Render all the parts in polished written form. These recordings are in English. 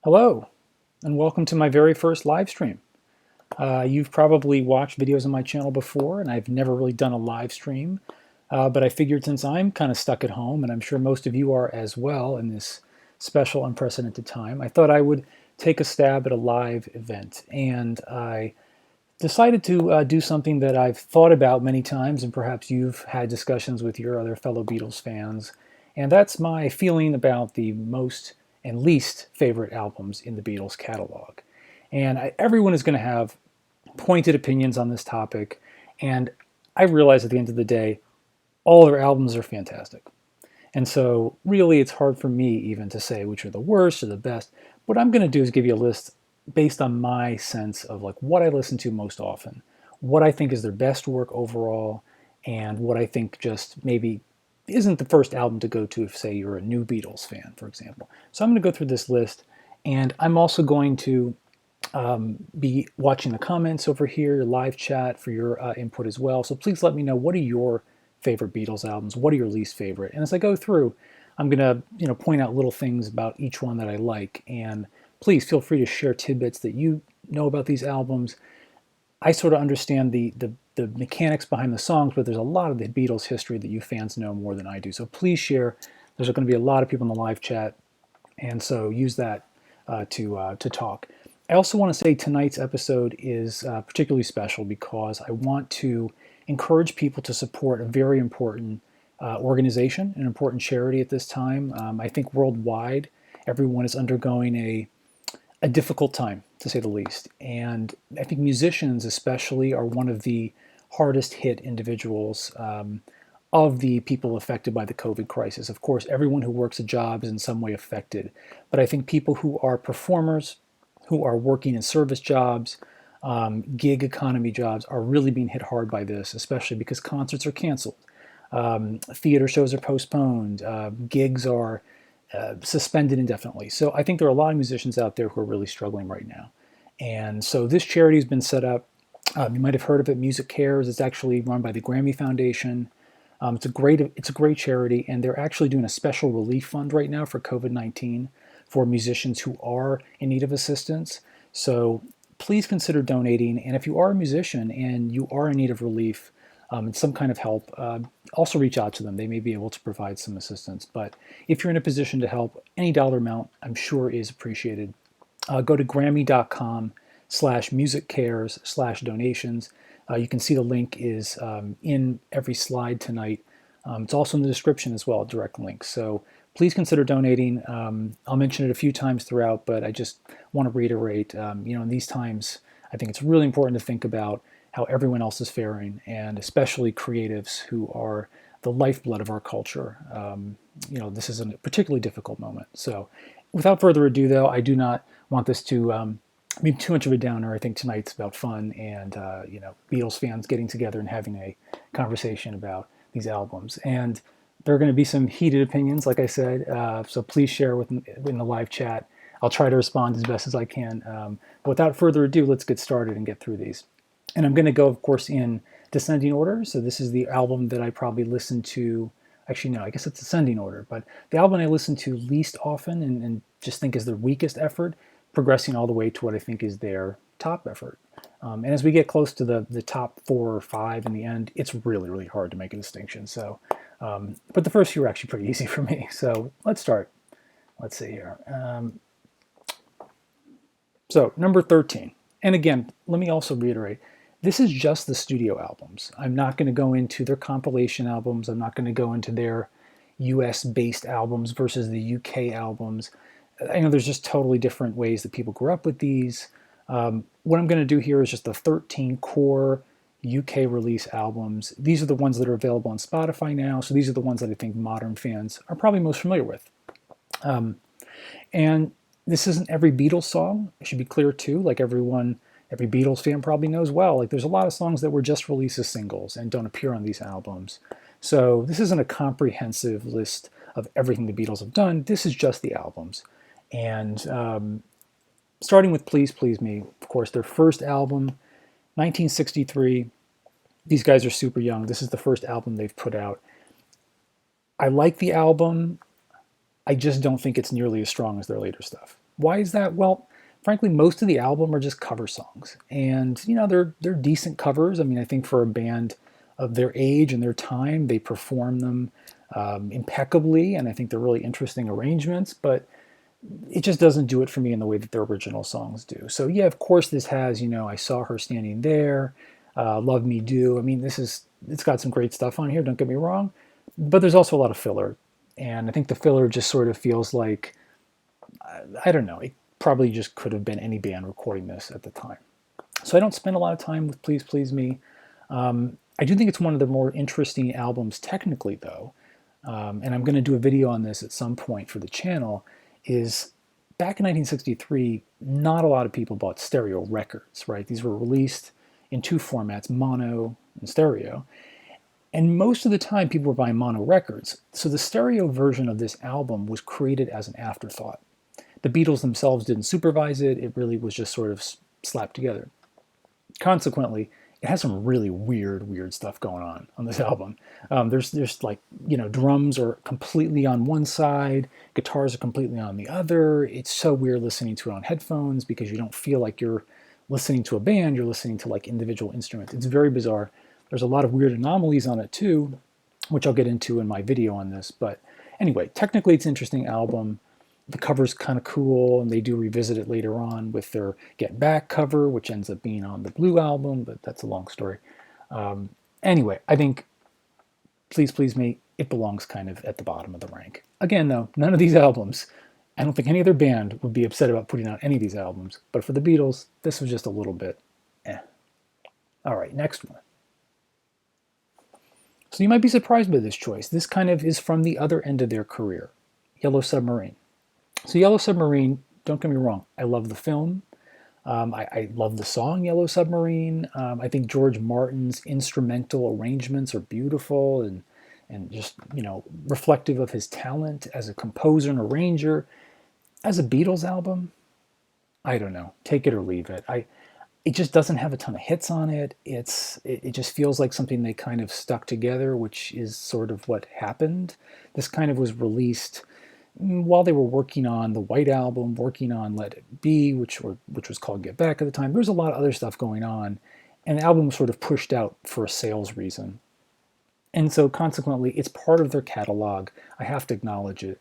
Hello, and welcome to my very first live stream. You've probably watched videos on my channel before, and I've never really done a live stream, but I figured since I'm kind of stuck at home, and I'm sure most of you are as well in this special, unprecedented time, I thought I would take a stab at a live event. And I decided to do something that I've thought about many times, and perhaps you've had discussions with your other fellow Beatles fans, and that's my feeling about the most and least favorite albums in the Beatles catalog. And everyone is going to have pointed opinions on this topic, and I realize at the end of the day, all their albums are fantastic. And so, really, it's hard for me even to say which are the worst or the best. What I'm going to do is give you a list based on my sense of like what I listen to most often, what I think is their best work overall, and what I think just maybe isn't the first album to go to if, say, you're a new Beatles fan, for example. So I'm going to go through this list, and I'm also going to be watching the comments over here, live chat for your input as well. So please let me know, what are your favorite Beatles albums? What are your least favorite? And as I go through, I'm gonna point out little things about each one that I like. And please feel free to share tidbits that you know about these albums. I sort of understand the mechanics behind the songs, but there's a lot of the Beatles history that you fans know more than I do. So please share. There's going to be a lot of people in the live chat, and so use that to talk. I also want to say tonight's episode is particularly special because I want to encourage people to support a very important organization, an important charity at this time. I think worldwide, everyone is undergoing a difficult time, to say the least. And I think musicians, especially, are one of the hardest hit individuals of the people affected by the COVID crisis. Of course, everyone who works a job is in some way affected. But I think people who are performers, who are working in service jobs, gig economy jobs, are really being hit hard by this, especially because concerts are canceled. Theater shows are postponed. Gigs are suspended indefinitely. So I think there are a lot of musicians out there who are really struggling right now. And so this charity has been set up. You might have heard of it, Music Cares. It's actually run by the Grammy Foundation. It's a great charity, and they're actually doing a special relief fund right now for COVID-19 for musicians who are in need of assistance. So please consider donating. And if you are a musician and you are in need of relief and some kind of help, also reach out to them. They may be able to provide some assistance. But if you're in a position to help, any dollar amount I'm sure is appreciated. Go to grammy.com/musiccares/donations. You can see the link is in every slide tonight. It's also in the description as well, a direct link. So please consider donating. I'll mention it a few times throughout, but I just want to reiterate, in these times, I think it's really important to think about how everyone else is faring, and especially creatives who are the lifeblood of our culture. This is a particularly difficult moment. So without further ado, though, I do not want this to be too much of a downer. I think tonight's about fun and, Beatles fans getting together and having a conversation about these albums. And there are going to be some heated opinions, like I said, so please share in the live chat. I'll try to respond as best as I can. But without further ado, let's get started and get through these. And I'm going to go, of course, in descending order. So this is the album that I probably listen to. Actually, no, I guess it's ascending order. But the album I listen to least often and just think is the weakest effort, progressing all the way to what I think is their top effort. And as we get close to the top 4 or 5 in the end, it's really, really hard to make a distinction. So, but the first few are actually pretty easy for me. So let's start. Let's see here. So number 13. And again, let me also reiterate, this is just the studio albums. I'm not going to go into their compilation albums. I'm not going to go into their US-based albums versus the UK albums. I know there's just totally different ways that people grew up with these. What I'm going to do here is just the 13 core UK release albums. These are the ones that are available on Spotify now, so these are the ones that I think modern fans are probably most familiar with. And this isn't every Beatles song. It should be clear too, like every Beatles fan probably knows well. Like there's a lot of songs that were just released as singles and don't appear on these albums. So this isn't a comprehensive list of everything the Beatles have done. This is just the albums. And starting with Please Please Me, of course, their first album, 1963. These guys are super young. This is the first album they've put out. I like the album. I just don't think it's nearly as strong as their later stuff. Why is that? Well, frankly, most of the album are just cover songs, and they're decent covers. I mean, I think for a band of their age and their time, they perform them impeccably, and I think they're really interesting arrangements. But it just doesn't do it for me in the way that their original songs do. So yeah, of course, this has I saw her standing there, Love Me Do. I mean, it's got some great stuff on here. Don't get me wrong, but there's also a lot of filler, and I think the filler just sort of feels like I don't know. It probably just could have been any band recording this at the time. So I don't spend a lot of time with Please Please Me. I do think it's one of the more interesting albums technically, though, and I'm going to do a video on this at some point for the channel, is back in 1963, not a lot of people bought stereo records, right? These were released in two formats, mono and stereo. And most of the time, people were buying mono records. So the stereo version of this album was created as an afterthought. The Beatles themselves didn't supervise it. It really was just sort of slapped together. Consequently, it has some really weird stuff going on this album. There's like, drums are completely on one side, guitars are completely on the other. It's so weird listening to it on headphones because you don't feel like you're listening to a band, you're listening to like individual instruments. It's very bizarre. There's a lot of weird anomalies on it too, which I'll get into in my video on this. But anyway, technically it's an interesting album. The cover's kind of cool, and they do revisit it later on with their Get Back cover, which ends up being on the Blue album, but that's a long story. Anyway, I think Please Please Me, it belongs kind of at the bottom of the rank. Again, though, none of these albums, I don't think any other band would be upset about putting out any of these albums, but for the Beatles, this was just a little bit eh. All right, next one. So you might be surprised by this choice. This kind of is from the other end of their career, Yellow Submarine. So Yellow Submarine, don't get me wrong, I love the film. I love the song Yellow Submarine. I think George Martin's instrumental arrangements are beautiful and just, reflective of his talent as a composer and arranger. As a Beatles album, I don't know, take it or leave it. It just doesn't have a ton of hits on it. It just feels like something they kind of stuck together, which is sort of what happened. This kind of was released while they were working on the White Album, working on Let It Be, which was called Get Back at the time. There was a lot of other stuff going on, and the album was sort of pushed out for a sales reason. And so consequently, it's part of their catalog. I have to acknowledge it.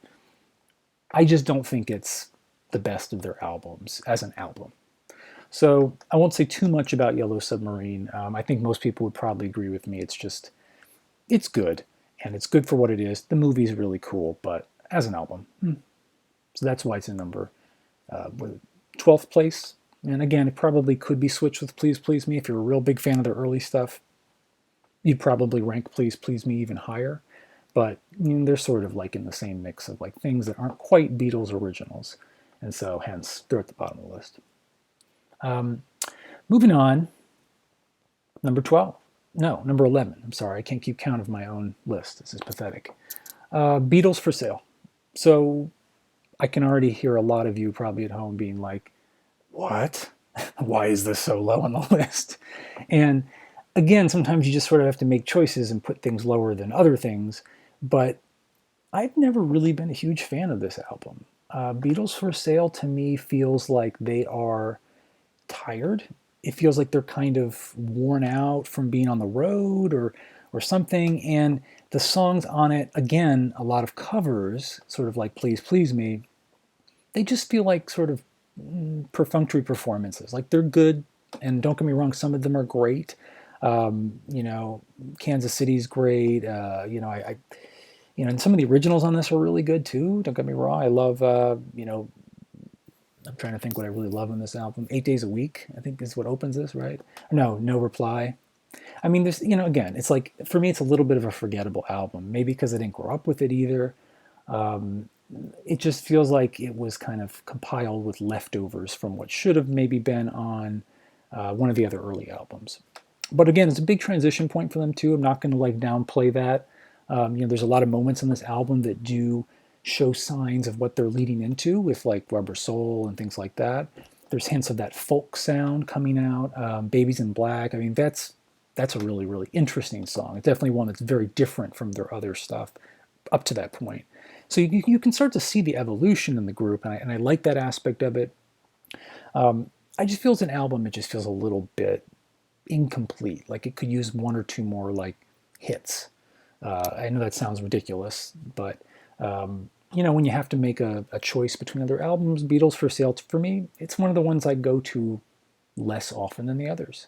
I just don't think it's the best of their albums as an album. So I won't say too much about Yellow Submarine. I think most people would probably agree with me. It's good, and it's good for what it is. The movie's really cool, but as an album. So that's why it's in number 12th place. And again, it probably could be switched with Please Please Me. If you're a real big fan of their early stuff, you'd probably rank Please Please Me even higher. But they're sort of like in the same mix of like things that aren't quite Beatles originals. And so hence, they're at the bottom of the list. Moving on, number 12. No, number 11. I'm sorry, I can't keep count of my own list. This is pathetic. Beatles for Sale. So I can already hear a lot of you probably at home being like, what? Why is this so low on the list? And again, sometimes you just sort of have to make choices and put things lower than other things. But I've never really been a huge fan of this album. Beatles for Sale to me feels like they are tired. It feels like they're kind of worn out from being on the road or something. And the songs on it, again, a lot of covers, sort of like Please Please Me, they just feel like sort of perfunctory performances. Like they're good, and don't get me wrong, some of them are great. Kansas City's great. And some of the originals on this are really good too. Don't get me wrong. I love, I'm trying to think what I really love on this album. 8 Days a Week, I think is what opens this, right? No Reply. I mean, there's, again, it's like, for me, it's a little bit of a forgettable album. Maybe because I didn't grow up with it either. It just feels like it was kind of compiled with leftovers from what should have maybe been on one of the other early albums. But again, it's a big transition point for them too. I'm not going to like downplay that. There's a lot of moments on this album that do show signs of what they're leading into with like Rubber Soul and things like that. There's hints of that folk sound coming out. Babies in Black. I mean, that's a really, really interesting song. It's definitely one that's very different from their other stuff. up to that point. So you can start to see the evolution in the group, and I like that aspect of it. I just feel as an album, it just feels a little bit incomplete. Like it could use one or two more like hits. I know that sounds ridiculous, but when you have to make a choice between other albums, Beatles for Sale, for me, it's one of the ones I go to less often than the others.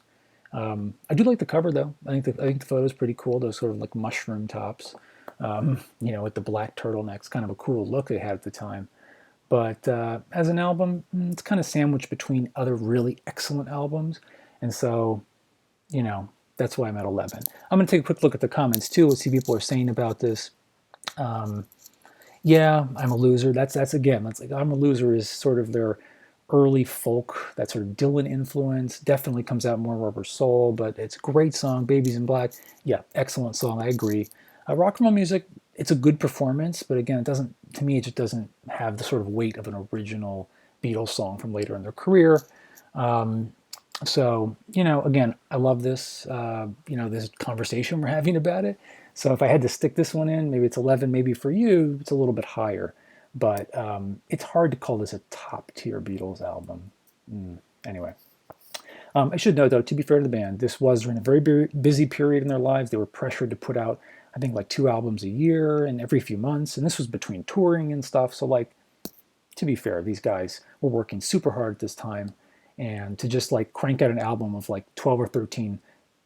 I do like the cover though. I think the photo is pretty cool. Those sort of like mushroom tops, with the black turtlenecks, kind of a cool look they had at the time. But as an album, it's kind of sandwiched between other really excellent albums, and so you know that's why I'm at 11. I'm going to take a quick look at the comments too. Let's see what people are saying about this. Yeah, I'm a loser. That's again. That's like I'm a loser is sort of their early folk, that sort of Dylan influence. Definitely comes out more Rubber Soul, but it's a great song. Babies in Black, yeah, excellent song. I agree. Rock and roll music, it's a good performance, but again, it doesn't. To me, it just doesn't have the sort of weight of an original Beatles song from later in their career. So, again, I love this, this conversation we're having about it. So if I had to stick this one in, maybe it's 11, maybe for you, it's a little bit higher. But it's hard to call this a top tier Beatles album. Anyway, I should note, though, to be fair to the band, this was during a very busy period in their lives. They were pressured to put out, I think, like 2 albums a year and every few months. And this was between touring and stuff. So, like, to be fair, these guys were working super hard at this time, and to just like crank out an album of like 12 or 13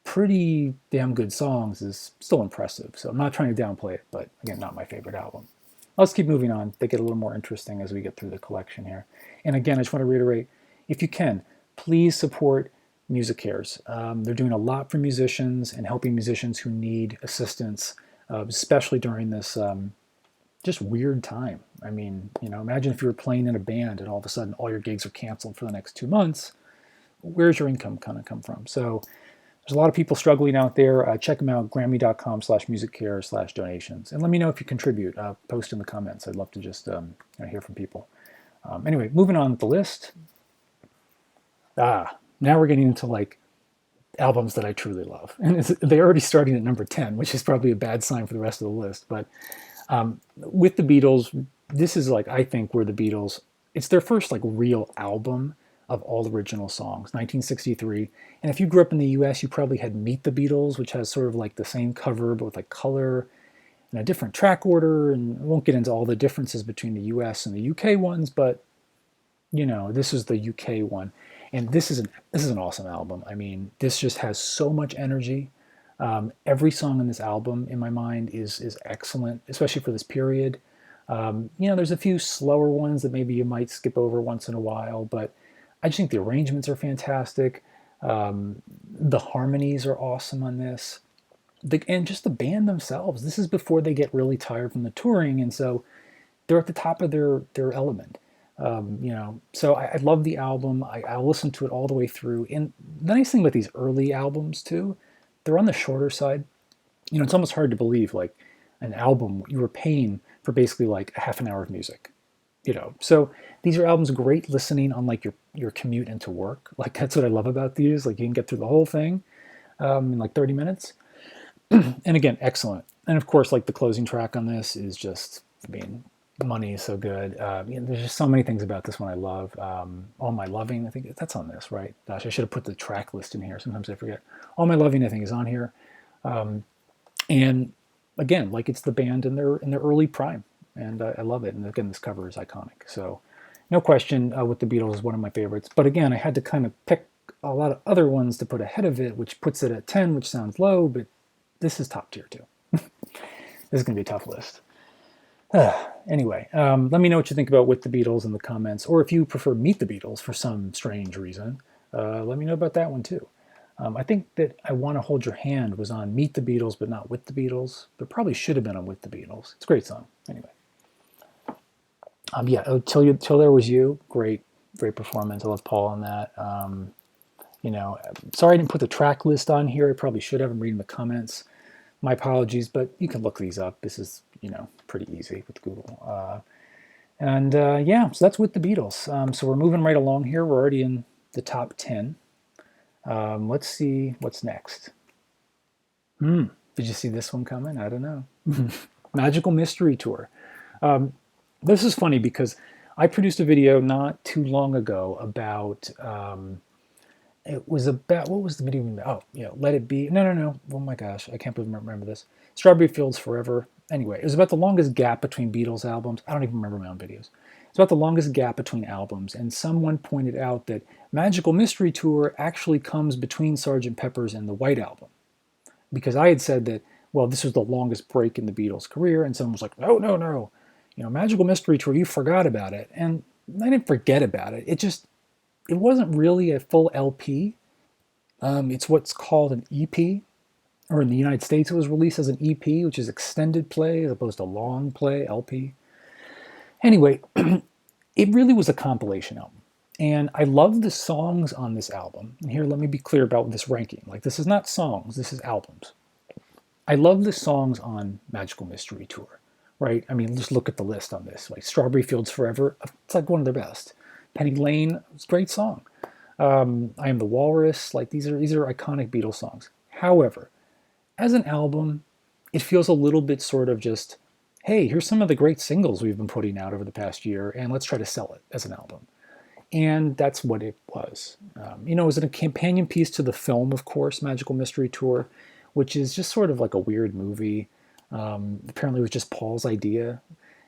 pretty damn good songs is still impressive. So I'm not trying to downplay it, but again, not my favorite album. Let's keep moving on. They get a little more interesting as we get through the collection here. And again, I just want to reiterate, if you can, please support Music Cares. They're doing a lot for musicians and helping musicians who need assistance, especially during this just weird time. I mean, imagine if you were playing in a band and all of a sudden all your gigs are canceled for the next 2 months. Where's your income kind of come from? So there's a lot of people struggling out there. Check them out, grammy.com/musiccare/donations. And let me know if you contribute. Post in the comments. I'd love to just hear from people. Anyway, moving on with the list. Now we're getting into like albums that I truly love. And they're already starting at number 10, which is probably a bad sign for the rest of the list. But with the Beatles, this is like, I think, where the Beatles, it's their first like real album of all original songs, 1963. And if you grew up in the US, you probably had Meet the Beatles, which has sort of like the same cover, but with like color and a different track order. And I won't get into all the differences between the US and the UK ones, but this is the UK one. And this is an awesome album. I mean, this just has so much energy. Every song on this album, in my mind, is excellent, especially for this period. There's a few slower ones that maybe you might skip over once in a while, but I just think the arrangements are fantastic. The harmonies are awesome on this. And just the band themselves. This is before they get really tired from the touring, and so they're at the top of their element. So I love the album. I'll listen to it all the way through. And the nice thing about these early albums too, they're on the shorter side. It's almost hard to believe like an album you were paying for basically like a half an hour of music. So these are albums great listening on like your commute into work. Like that's what I love about these. Like you can get through the whole thing in like 30 minutes. And again, excellent. And of course, like the closing track on this is just, I mean, Money is so good. There's just so many things about this one I love. All My Loving, I think that's on this, right? Gosh, I should have put the track list in here. Sometimes I forget. All My Loving, I think, is on here. And again, like it's the band in their early prime, and I love it. And again, this cover is iconic. So, no question, with the Beatles is one of my favorites. But again, I had to kind of pick a lot of other ones to put ahead of it, which puts it at 10, which sounds low, but this is top tier too. This is going to be a tough list. Anyway, let me know what you think about With the Beatles in the comments, or if you prefer Meet the Beatles for some strange reason, let me know about that one too. I think that I Want to Hold Your Hand was on Meet the Beatles, but not With the Beatles, but probably should have been on With the Beatles. It's a great song. Anyway. Till There Was You, great performance. I love Paul on that. Sorry I didn't put the track list on here. I probably should have. I'm reading the comments. My apologies, but you can look these up. This is, pretty easy with Google. So that's With the Beatles. So we're moving right along here. We're already in the top 10. Let's see what's next. Did you see this one coming? I don't know. Magical Mystery Tour. This is funny because I produced a video not too long ago about it was about, what was the video about? Oh, Let It Be. No. Oh my gosh, I can't believe I remember this. Strawberry Fields Forever. Anyway, it was about the longest gap between Beatles albums. I don't even remember my own videos. It's about the longest gap between albums, and someone pointed out that Magical Mystery Tour actually comes between Sgt. Pepper's and the White Album. Because I had said that, well, this was the longest break in the Beatles' career, and someone was like, no. Magical Mystery Tour, you forgot about it. And I didn't forget about it. It wasn't really a full LP. It's what's called an EP, or in the United States, it was released as an EP, which is extended play as opposed to long play, LP. Anyway, it really was a compilation album. And I love the songs on this album. And here, let me be clear about this ranking. Like, this is not songs, this is albums. I love the songs on Magical Mystery Tour, right? I mean, just look at the list on this. Like, Strawberry Fields Forever, it's like one of their best. Penny Lane, it's a great song. I Am the Walrus, like these are iconic Beatles songs. However, as an album, it feels a little bit sort of just, hey, here's some of the great singles we've been putting out over the past year, and let's try to sell it as an album. And that's what it was. It was a companion piece to the film, of course, Magical Mystery Tour, which is just sort of like a weird movie. Apparently, it was just Paul's idea,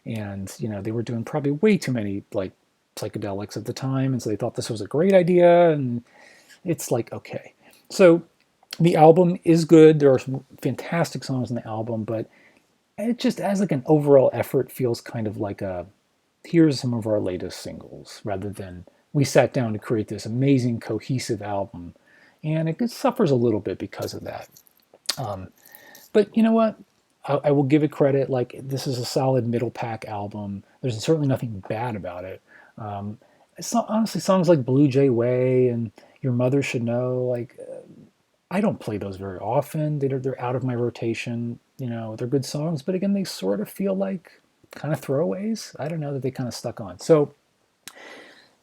and they were doing probably way too many like psychedelics at the time, and so they thought this was a great idea, and it's like, okay. So the album is good. There are some fantastic songs on the album, but it just, as like an overall effort, feels kind of like here's some of our latest singles, rather than we sat down to create this amazing cohesive album, and it suffers a little bit because of that. But you know what? I will give it credit. Like, this is a solid middle pack album. There's certainly nothing bad about it. Honestly, songs like Blue Jay Way and Your Mother Should Know, like, I don't play those very often. They're out of my rotation. They're good songs, but again, they sort of feel like kind of throwaways. I don't know, that they kind of stuck on. So,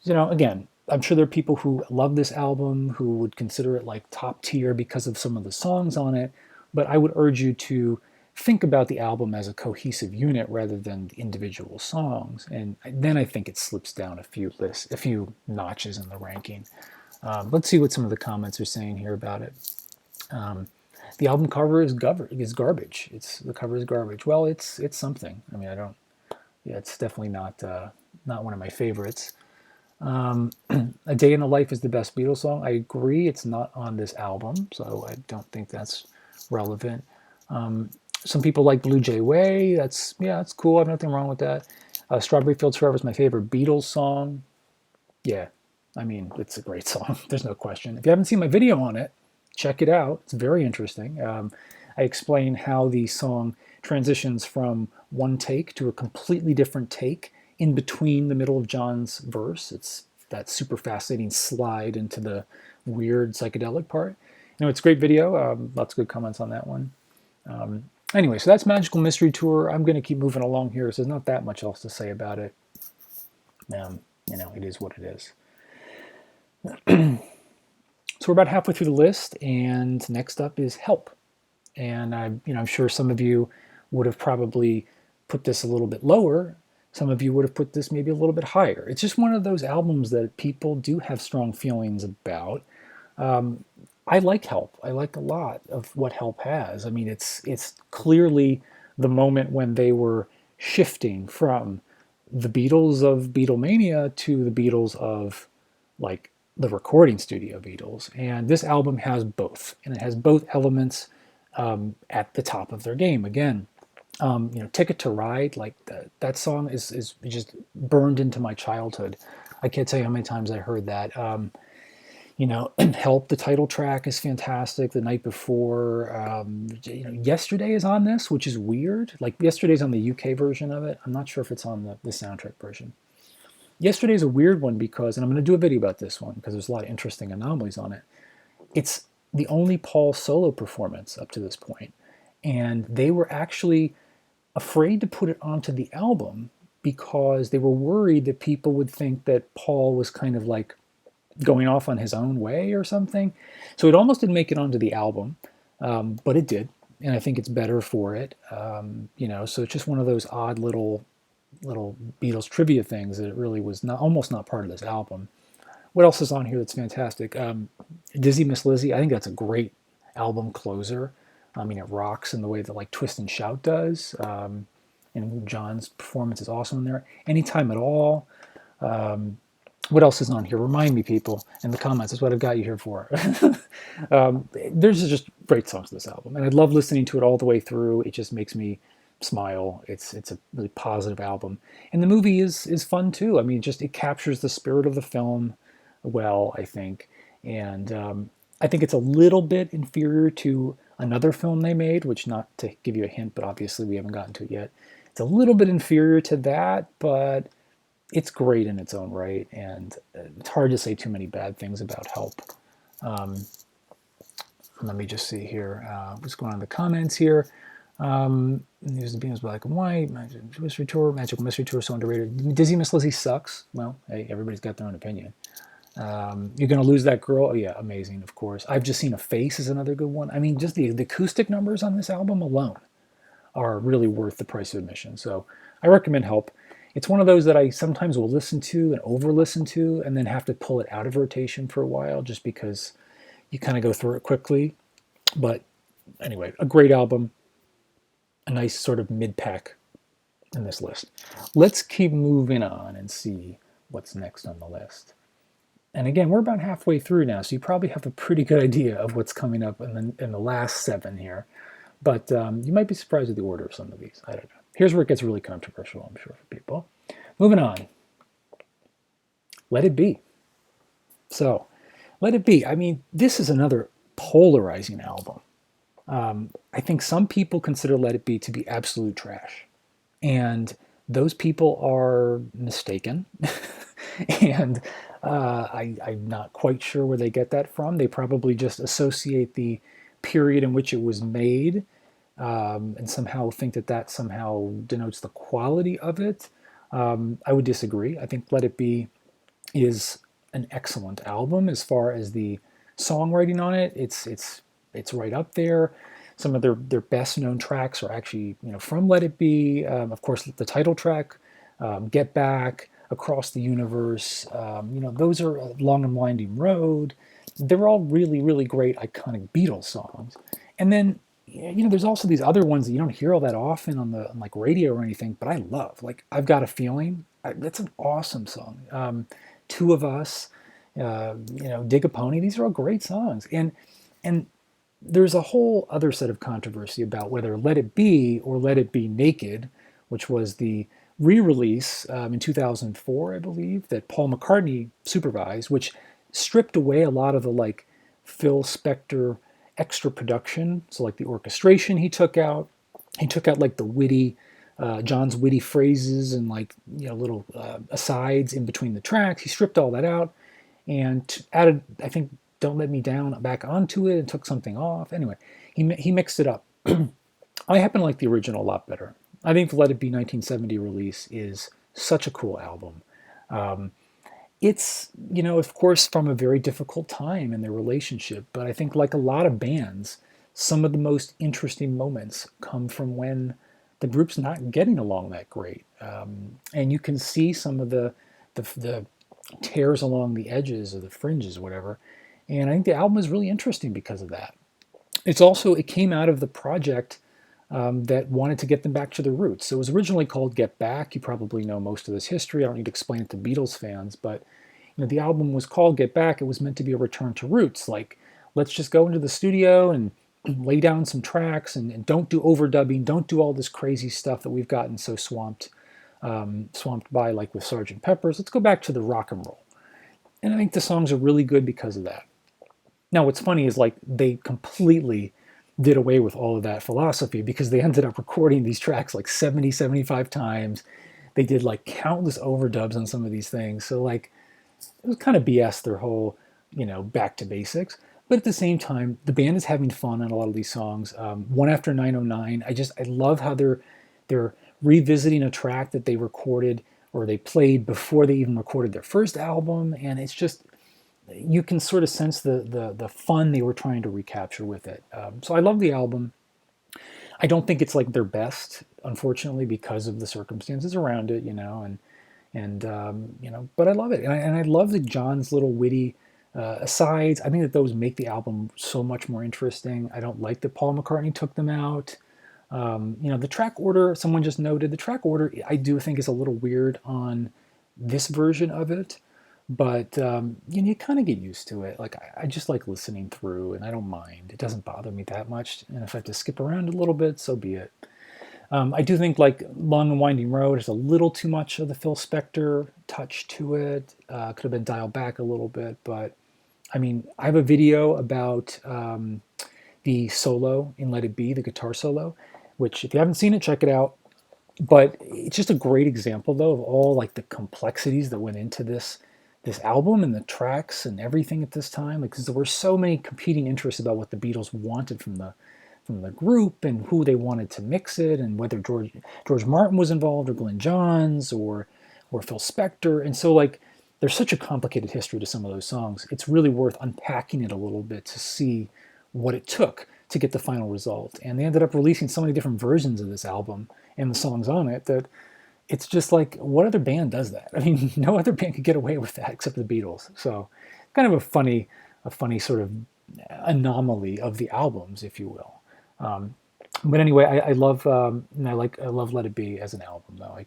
again, I'm sure there are people who love this album who would consider it like top tier because of some of the songs on it, but I would urge you to think about the album as a cohesive unit rather than the individual songs, and then I think it slips down a few notches in the ranking. Let's see what some of the comments are saying here about it. The album cover is garbage. The cover is garbage. Well, it's something. I mean, it's definitely not one of my favorites. A Day in the Life is the best Beatles song. I agree. It's not on this album, so I don't think that's relevant. Some people like Blue Jay Way. That's cool. I have nothing wrong with that. Strawberry Fields Forever is my favorite Beatles song. Yeah, I mean, it's a great song. There's no question. If you haven't seen my video on it, check it out. It's very interesting. I explain how the song transitions from one take to a completely different take in between the middle of John's verse. It's that super fascinating slide into the weird psychedelic part. It's a great video. Lots of good comments on that one. Anyway, so that's Magical Mystery Tour. I'm going to keep moving along here, so there's not that much else to say about it. It is what it is. So we're about halfway through the list, and next up is Help. And I'm sure some of you would have probably put this a little bit lower. Some of you would have put this maybe a little bit higher. It's just one of those albums that people do have strong feelings about. I like Help. I like a lot of what Help has. I mean, it's clearly the moment when they were shifting from the Beatles of Beatlemania to the Beatles of, like, the recording studio Beatles. And this album has both, and it has both elements at the top of their game. Again, Ticket to Ride, like that song is just burned into my childhood. I can't tell you how many times I heard that. Help, the title track is fantastic. The Night Before, Yesterday is on this, which is weird. Like, Yesterday's on the UK version of it. I'm not sure if it's on the soundtrack version. Yesterday is a weird one because, and I'm going to do a video about this one because there's a lot of interesting anomalies on it. It's the only Paul solo performance up to this point, and they were actually afraid to put it onto the album because they were worried that people would think that Paul was kind of like going off on his own way or something. So it almost didn't make it onto the album, but it did. and I think it's better for it. So it's just one of those odd little Beatles trivia things that it really was not almost not part of this album. What else is on here that's fantastic? Dizzy Miss Lizzy. I think that's a great album closer. I mean, it rocks in the way that like Twist and Shout does. And John's performance is awesome in there. Anytime at all. What else is on here? Remind me, people, in the comments. That's what I've got you here for. There's just great songs to this album, and I love listening to it all the way through. It just makes me smile. It's a really positive album, and the movie is fun too. I mean, just it captures the spirit of the film well, I think, and I think it's a little bit inferior to another film they made, which not to give you a hint, but obviously we haven't gotten to it yet. It's a little bit inferior to that, but it's great in its own right, and it's hard to say too many bad things about Help. Um, Let me just see here. What's going on in the comments here? News of Beatles Black and White, Magical Mystery Tour, so underrated. Dizzy Miss Lizzy sucks. Well, hey, everybody's got their own opinion. You're gonna lose that girl. Oh yeah, amazing, of course. I've just seen a face is another good one. I mean, just the acoustic numbers on this album alone are really worth the price of admission. So I recommend Help. It's one of those that I sometimes will listen to and over listen to and then have to pull it out of rotation for a while just because you kind of go through it quickly. But anyway, a great album, a nice sort of mid-pack in this list. Let's keep moving on and see what's next on the list. And again, we're about halfway through now, so you probably have a pretty good idea of what's coming up in the last 7 here. But you might be surprised at the order of some of these. I don't know. Here's where it gets really controversial, I'm sure, for people. Moving on. Let It Be. So, Let It Be. I mean, this is another polarizing album. I think some people consider Let It Be to be absolute trash. And those people are mistaken. And I'm not quite sure where they get that from. They probably just associate the period in which it was made and somehow think that that somehow denotes the quality of it. I would disagree. I think Let It Be is an excellent album as far as the songwriting on it. It's right up there. Some of their best known tracks are actually from Let It Be. Of course, the title track, Get Back, Across the Universe. Those are Long and Winding Road. They're all really, really great, iconic Beatles songs. And then, there's also these other ones that you don't hear all that often on like radio or anything, but I love. Like I've Got a Feeling. That's an awesome song. Two of Us. Dig a Pony. These are all great songs. And there's a whole other set of controversy about whether Let It Be or Let It Be Naked, which was the re-release in 2004, I believe, that Paul McCartney supervised, which stripped away a lot of the like Phil Spector extra production. So like the orchestration he took out like the witty, John's witty phrases and like little asides in between the tracks. He stripped all that out and added, I think, Don't Let Me Down back onto it and took something off. Anyway, he mixed it up. I happen to like the original a lot better. I think the Let It Be 1970 release is such a cool album. It's, of course, from a very difficult time in their relationship, but I think like a lot of bands, some of the most interesting moments come from when the group's not getting along that great. And you can see some of the tears along the edges or the fringes or whatever. And I think the album is really interesting because of that. It came out of the project that wanted to get them back to their roots. So it was originally called Get Back. You probably know most of this history. I don't need to explain it to Beatles fans, but the album was called Get Back. It was meant to be a return to roots. Like, let's just go into the studio and lay down some tracks and don't do overdubbing. Don't do all this crazy stuff that we've gotten so swamped by, like with Sgt. Pepper's. Let's go back to the rock and roll. And I think the songs are really good because of that. Now, what's funny is like they completely did away with all of that philosophy because they ended up recording these tracks like 70, 75 times. They did like countless overdubs on some of these things. So like it was kind of BS their whole, back to basics. But at the same time, the band is having fun on a lot of these songs. One After 909, I love how they're revisiting a track that they recorded or they played before they even recorded their first album. And it's just, you can sort of sense the fun they were trying to recapture with it. So I love the album. I don't think it's like their best, unfortunately, because of the circumstances around it, but I love it, and I love the John's little witty asides. I think that those make the album so much more interesting. I don't like that Paul McCartney took them out. The track order, someone just noted, the track order I do think is a little weird on this version of it, but you kind of get used to it. Like I just like listening through, and I don't mind. It doesn't bother me that much. And if I have to skip around a little bit, so be it. I do think like Long and Winding Road has a little too much of the Phil Spector touch to it. Could have been dialed back a little bit, but I mean, I have a video about the solo in Let It Be, the guitar solo, which if you haven't seen it, check it out. But it's just a great example, though, of all like the complexities that went into this album and the tracks and everything at this time. Because there were so many competing interests about what the Beatles wanted from the group and who they wanted to mix it, and whether George Martin was involved or Glenn Johns or Phil Spector. And so like there's such a complicated history to some of those songs. It's really worth unpacking it a little bit to see what it took to get the final result. And they ended up releasing so many different versions of this album and the songs on it that it's just like, what other band does that? I mean, no other band could get away with that except the Beatles. So kind of a funny sort of anomaly of the albums, if you will. But anyway, I love I love Let It Be as an album though.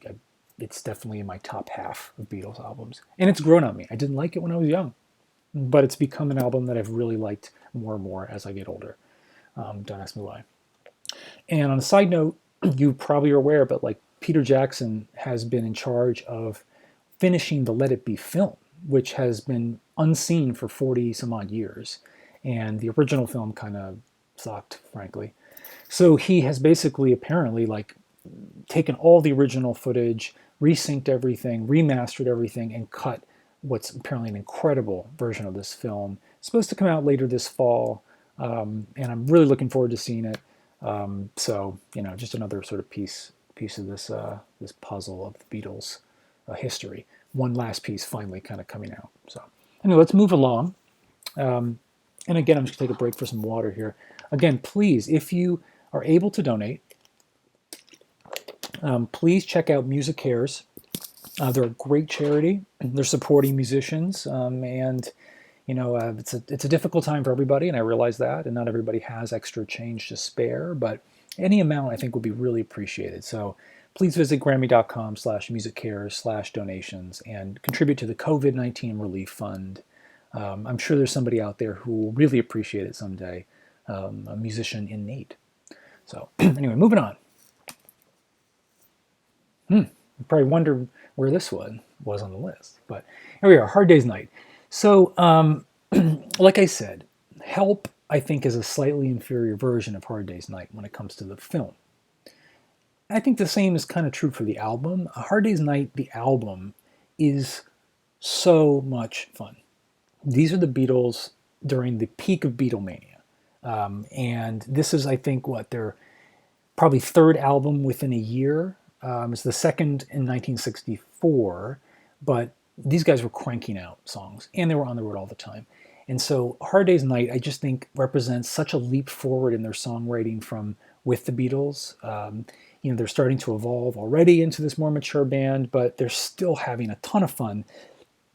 It's definitely in my top half of Beatles albums, and it's grown on me. I didn't like it when I was young, but it's become an album that I've really liked more and more as I get older. Don't ask me why. And on a side note, you probably are aware, but like Peter Jackson has been in charge of finishing the Let It Be film, which has been unseen for 40 some odd years. And the original film kind of sucked, frankly. So he has basically apparently like taken all the original footage, resynced everything, remastered everything, and cut what's apparently an incredible version of this film. It's supposed to come out later this fall, and I'm really looking forward to seeing it. So just another sort of piece of this puzzle of the Beatles history. One last piece finally kind of coming out. So anyway, let's move along. And again, I'm just going to take a break for some water here. Again, please, if you are able to donate, please check out Music Cares. They're a great charity. They're supporting musicians, and it's a difficult time for everybody, and I realize that, and not everybody has extra change to spare, but any amount I think would be really appreciated. So please visit grammy.com/musiccares/donations and contribute to the COVID-19 Relief Fund. I'm sure there's somebody out there who will really appreciate it someday, a musician in need. So anyway, moving on. You probably wonder where this one was on the list, but here we are, Hard Day's Night. So like I said, Help, I think, is a slightly inferior version of Hard Day's Night when it comes to the film. I think the same is kind of true for the album. A Hard Day's Night, the album, is so much fun. These are the Beatles during the peak of Beatlemania. And this is, I think, their probably third album within a year. It's the second in 1964, but these guys were cranking out songs, and they were on the road all the time. And so Hard Day's Night, I just think, represents such a leap forward in their songwriting from with the Beatles. They're starting to evolve already into this more mature band, but they're still having a ton of fun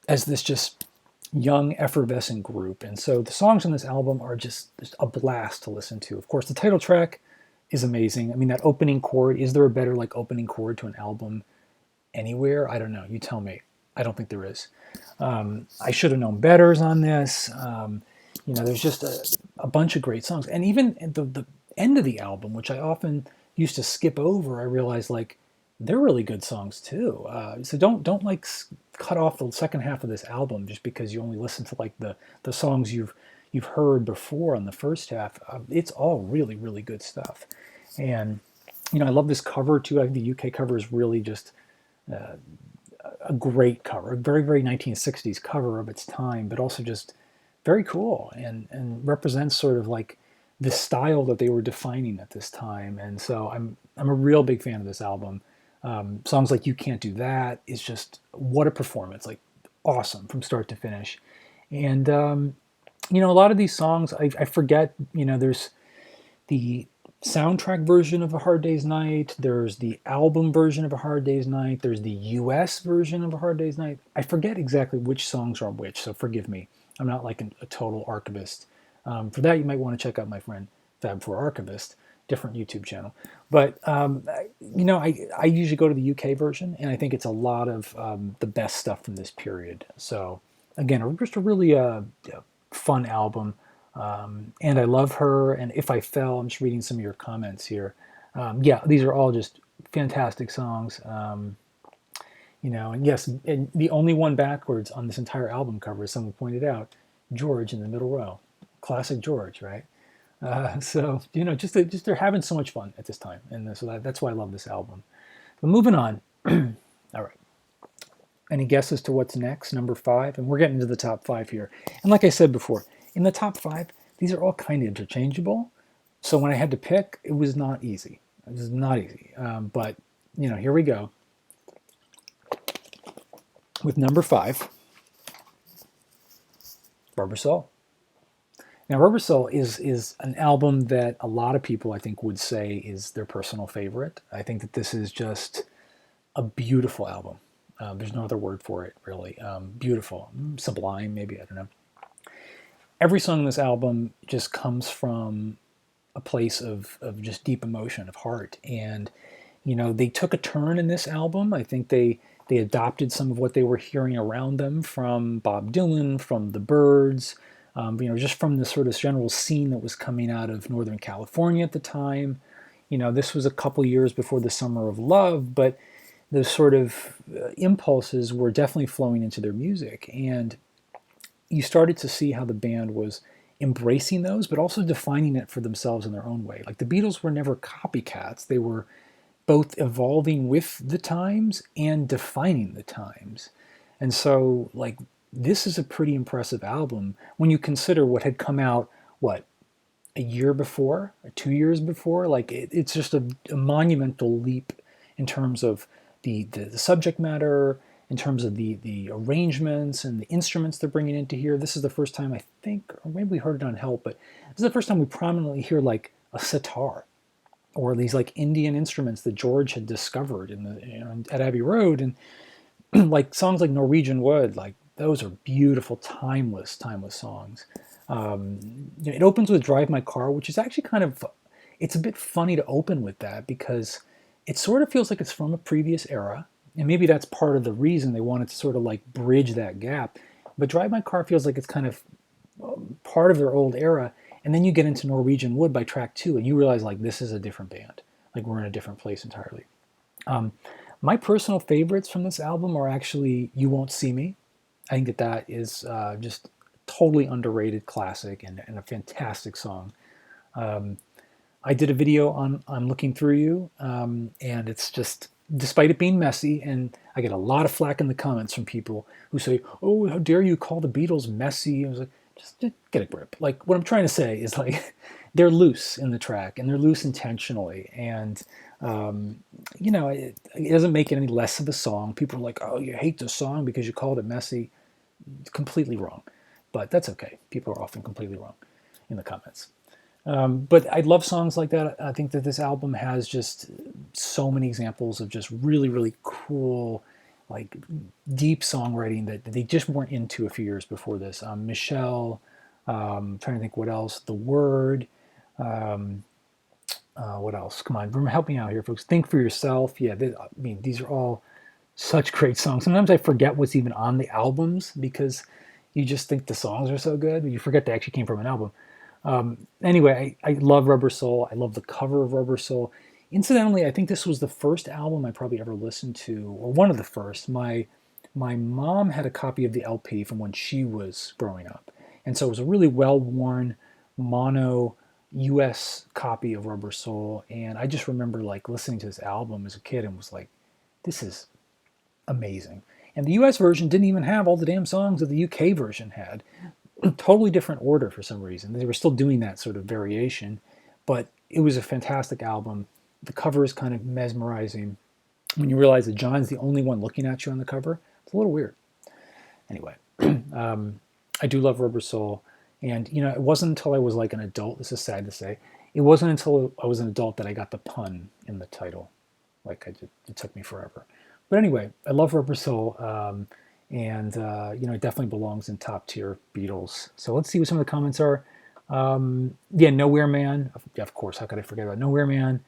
as this just young, effervescent group. And so the songs on this album are just a blast to listen to. Of course, the title track is amazing. I mean, that opening chord, is there a better opening chord to an album anywhere? I don't know. You tell me. I don't think there is. I Should Have Known Better's on this. There's just a bunch of great songs. And even at the end of the album, which I often used to skip over, I realized they're really good songs too. So don't cut off the second half of this album just because you only listen to the songs you've heard before on the first half. It's all really, really good stuff. And I love this cover too. I think the UK cover is really just a great cover, a very, very 1960s cover of its time, but also just very cool and represents sort of the style that they were defining at this time. And so I'm a real big fan of this album. Songs like You Can't Do That is just, what a performance, awesome from start to finish. And a lot of these songs, I forget, there's the soundtrack version of A Hard Day's Night. There's the album version of A Hard Day's Night. There's the US version of A Hard Day's Night. I forget exactly which songs are which, so forgive me. I'm not like a total archivist. For that, you might want to check out my friend Fab4 Archivist, different YouTube channel. But I usually go to the UK version, and I think it's a lot of the best stuff from this period. So again, just a really fun album. And I love her. And If I Fell, I'm just reading some of your comments here. Yeah, these are all just fantastic songs. And yes, and the only one backwards on this entire album cover, as someone pointed out, George in the middle row. Classic George, right? So just they're having so much fun at this time, and so that's why I love this album. But moving on. All right. Any guesses to what's next? Number 5, and we're getting to the top 5 here. And like I said before, in the top 5, these are all kind of interchangeable. So when I had to pick, it was not easy. It was not easy. But here we go with number 5, Rubber Soul. Now, Rubber Soul is an album that a lot of people, I think, would say is their personal favorite. I think that this is just a beautiful album. There's no other word for it, really. Beautiful, sublime, maybe, I don't know. Every song in this album just comes from a place of just deep emotion, of heart. And, they took a turn in this album. I think they adopted some of what they were hearing around them from Bob Dylan, from the Byrds, just from the sort of general scene that was coming out of Northern California at the time. This was a couple years before the Summer of Love, but the sort of impulses were definitely flowing into their music. And you started to see how the band was embracing those, but also defining it for themselves in their own way. Like the Beatles were never copycats. They were both evolving with the times and defining the times. And so, like, this is a pretty impressive album when you consider what had come out, a year before, or 2 years before? Like, it's just a monumental leap in terms of the subject matter, in terms of the arrangements and the instruments they're bringing into here. This is the first time, I think, or maybe we heard it on Help, but this is the first time we prominently hear like a sitar or these like Indian instruments that George had discovered at Abbey Road. And like songs like Norwegian Wood, like those are beautiful, timeless songs. It opens with Drive My Car, which is actually it's a bit funny to open with that because it sort of feels like it's from a previous era. And maybe that's part of the reason they wanted to sort of like bridge that gap. But Drive My Car feels like it's kind of part of their old era. And then you get into Norwegian Wood by track 2 and you realize like this is a different band. Like we're in a different place entirely. My personal favorites from this album are actually You Won't See Me. I think that is just totally underrated classic and a fantastic song. I did a video on I'm Looking Through You, and it's just, despite it being messy, and I get a lot of flack in the comments from people who say, oh, how dare you call the Beatles messy? I was like, just get a grip. Like, what I'm trying to say is, like, they're loose in the track, and they're loose intentionally, and, it doesn't make it any less of a song. People are like, oh, you hate the song because you called it messy. Completely wrong. But that's okay. People are often completely wrong in the comments. But I love songs like that. I think that this album has just so many examples of just really, really cool, like deep songwriting that they just weren't into a few years before this. Michelle, trying to think what else. The Word. What else? Come on, help me out here, folks. Think for Yourself. Yeah, these are all such great songs. Sometimes I forget what's even on the albums because you just think the songs are so good, but you forget they actually came from an album. Anyway, I love Rubber Soul. I love the cover of Rubber Soul. Incidentally, I think this was the first album I probably ever listened to, or one of the first. My mom had a copy of the LP from when she was growing up. And so it was a really well-worn mono US copy of Rubber Soul. And I just remember like listening to this album as a kid and was like, this is amazing. And the US version didn't even have all the damn songs that the UK version had. Totally different order for some reason. They were still doing that sort of variation, but it was a fantastic album. The cover is kind of mesmerizing. When you realize that John's the only one looking at you on the cover, it's a little weird. Anyway, I do love Rubber Soul. And, it wasn't until I was like an adult, this is sad to say, It wasn't until I was an adult that I got the pun in the title. It took me forever. But anyway, I love Rubber Soul, and it definitely belongs in top tier Beatles. So let's see what some of the comments are. Yeah, Nowhere Man. Yeah, of course. How could I forget about Nowhere Man?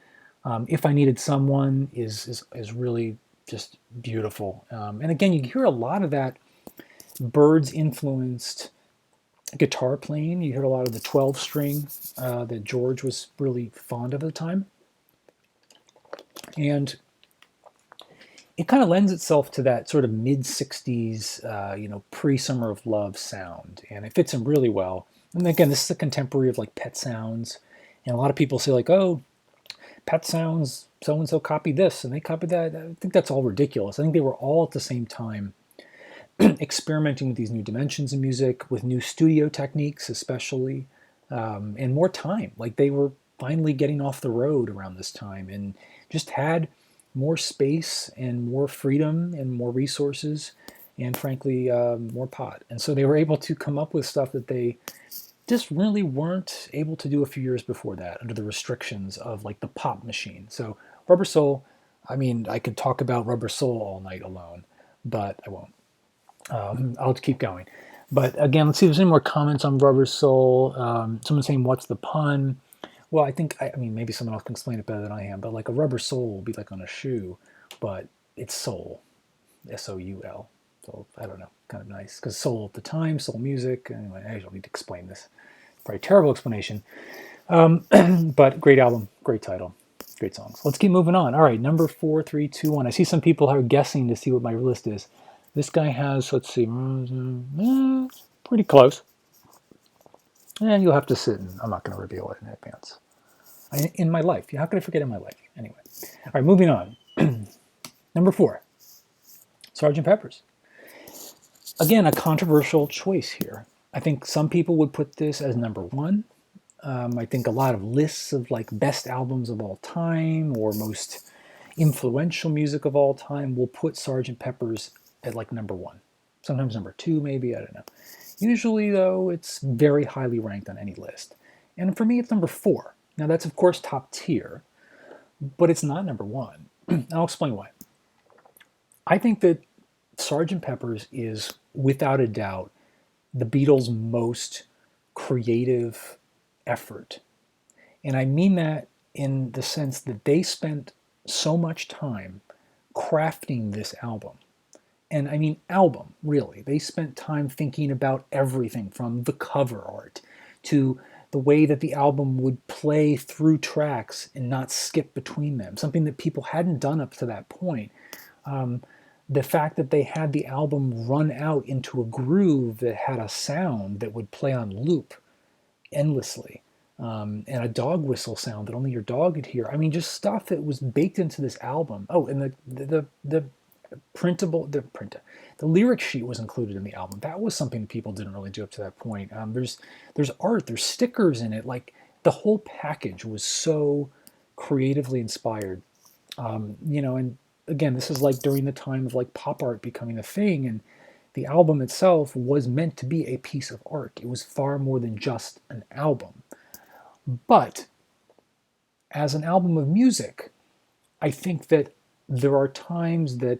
If I Needed Someone is really just beautiful. And again, you hear a lot of that Birds influenced guitar playing. You hear a lot of the 12 string that George was really fond of at the time. And it kind of lends itself to that sort of mid 60s, pre Summer of Love sound. And it fits in really well. And again, this is a contemporary of like Pet Sounds. And a lot of people say, like, oh, Pet Sounds, so and so copied this and they copied that. I think that's all ridiculous. I think they were all at the same time experimenting with these new dimensions in music, with new studio techniques, especially, and more time. Like they were finally getting off the road around this time and just had more space and more freedom and more resources and frankly more pot. And so they were able to come up with stuff that they just really weren't able to do a few years before that under the restrictions of like the pop machine. So Rubber Soul, I mean, I could talk about Rubber Soul all night alone, but I won't. I'll keep going. But again, let's see if there's any more comments on Rubber Soul. Someone saying, what's the pun? Well, I mean, maybe someone else can explain it better than I am, but like a rubber sole will be like on a shoe, but it's soul, Soul. So I don't know, kind of nice. Because soul at the time, soul music. Anyway, I don't need to explain this. Probably a terrible explanation. But great album, great title, great songs. Let's keep moving on. All right, number 4, 3, 2, 1. I see some people are guessing to see what my list is. This guy has, let's see, pretty close. And you'll have to sit and I'm not going to reveal it in advance. In my life. How could I forget in my life? Anyway. All right, moving on. Number 4, Sgt. Pepper's. Again, a controversial choice here. I think some people would put this as number 1. I think a lot of lists of like best albums of all time or most influential music of all time will put Sgt. Pepper's at like number 1. Sometimes number 2, maybe, I don't know. Usually, though, it's very highly ranked on any list. And for me, it's number 4. Now, that's, of course, top tier, but it's not number 1. I'll explain why. I think that Sgt. Pepper's is, without a doubt, the Beatles' most creative effort. And I mean that in the sense that they spent so much time crafting this album. And I mean album, really. They spent time thinking about everything from the cover art to the way that the album would play through tracks and not skip between them, something that people hadn't done up to that point. The fact that they had the album run out into a groove that had a sound that would play on loop endlessly, and a dog whistle sound that only your dog could hear. I mean, just stuff that was baked into this album. Oh, and the the lyric sheet was included in the album. That was something that people didn't really do up to that point. There's art, there's stickers in it. Like the whole package was so creatively inspired. And again, this is like during the time of like pop art becoming a thing, and the album itself was meant to be a piece of art. It was far more than just an album. But as an album of music, I think that there are times that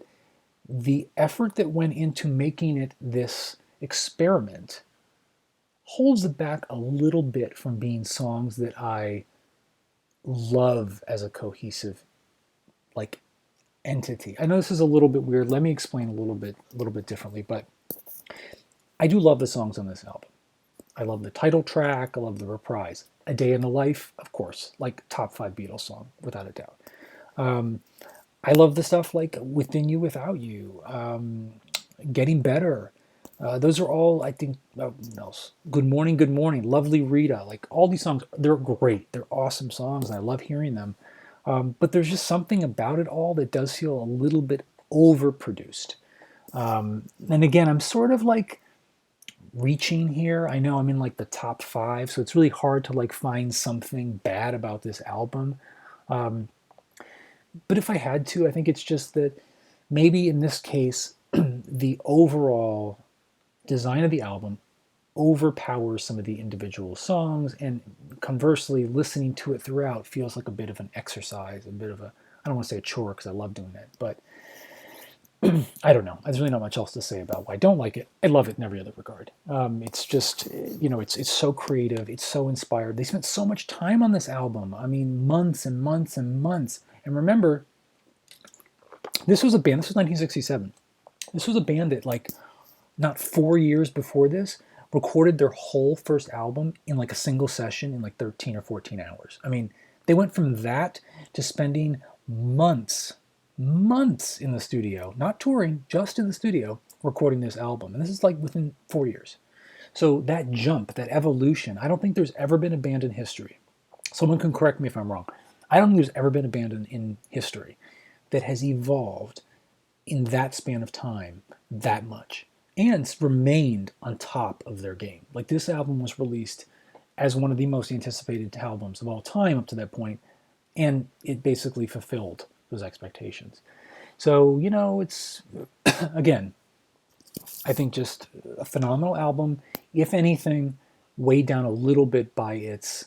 the effort that went into making it this experiment holds it back a little bit from being songs that I love as a cohesive like entity. I know this is a little bit weird. Let me explain a little bit differently, but I do love the songs on this album. I love the title track. I love the reprise. A Day in the Life, of course, like top 5 Beatles song, without a doubt. I love the stuff like Within You, Without You, Getting Better. Those are all, I think, Good Morning, Lovely Rita. Like all these songs, they're great. They're awesome songs, and I love hearing them. But there's just something about it all that does feel a little bit overproduced. And again, I'm sort of like reaching here. I know I'm in like the top 5, so it's really hard to like find something bad about this album. But if I had to, I think it's just that maybe in this case, the overall design of the album overpowers some of the individual songs, and conversely, listening to it throughout feels like a bit of an exercise, a bit of a, I don't want to say a chore because I love doing it, but I don't know. There's really not much else to say about why I don't like it. I love it in every other regard. It's just, it's so creative. It's so inspired. They spent so much time on this album. I mean, months and months and months. And remember, this was a band. This was 1967. This was a band that, like, not 4 years before this, recorded their whole first album in like a single session in like 13 or 14 hours. I mean, they went from that to spending months in the studio, not touring, just in the studio, recording this album. And this is like within 4 years. So that jump, that evolution, I don't think there's ever been a band in history. Someone can correct me if I'm wrong. I don't think there's ever been a band in history that has evolved in that span of time that much and remained on top of their game. Like, this album was released as one of the most anticipated albums of all time up to that point, and it basically fulfilled those expectations. So, it's, again, I think just a phenomenal album, if anything, weighed down a little bit by its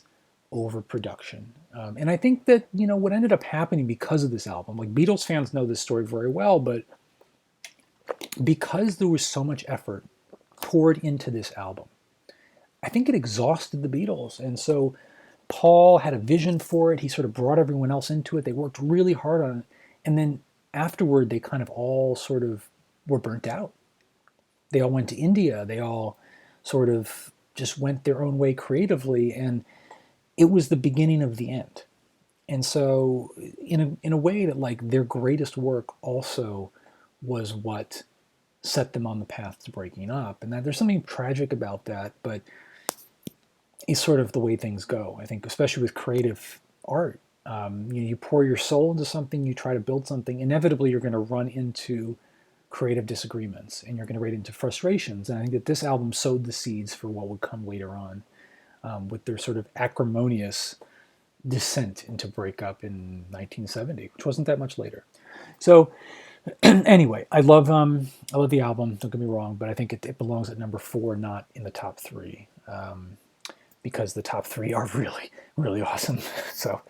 overproduction. And I think that, what ended up happening because of this album, like, Beatles fans know this story very well, but because there was so much effort poured into this album, I think it exhausted the Beatles. And so Paul had a vision for it. He sort of brought everyone else into it. They worked really hard on it. And then afterward, they kind of all sort of were burnt out. They all went to India. They all sort of just went their own way creatively. And it was the beginning of the end. And so in a way that, like, their greatest work also was what set them on the path to breaking up. And that there's something tragic about that, but it's sort of the way things go. I think, especially with creative art, you pour your soul into something, you try to build something, inevitably you're going to run into creative disagreements and you're going to run into frustrations. And I think that this album sowed the seeds for what would come later on, with their sort of acrimonious descent into breakup in 1970, which wasn't that much later. So anyway, I love the album. Don't get me wrong, but I think it belongs at number 4, not in the top 3, because the top 3 are really, really awesome. So,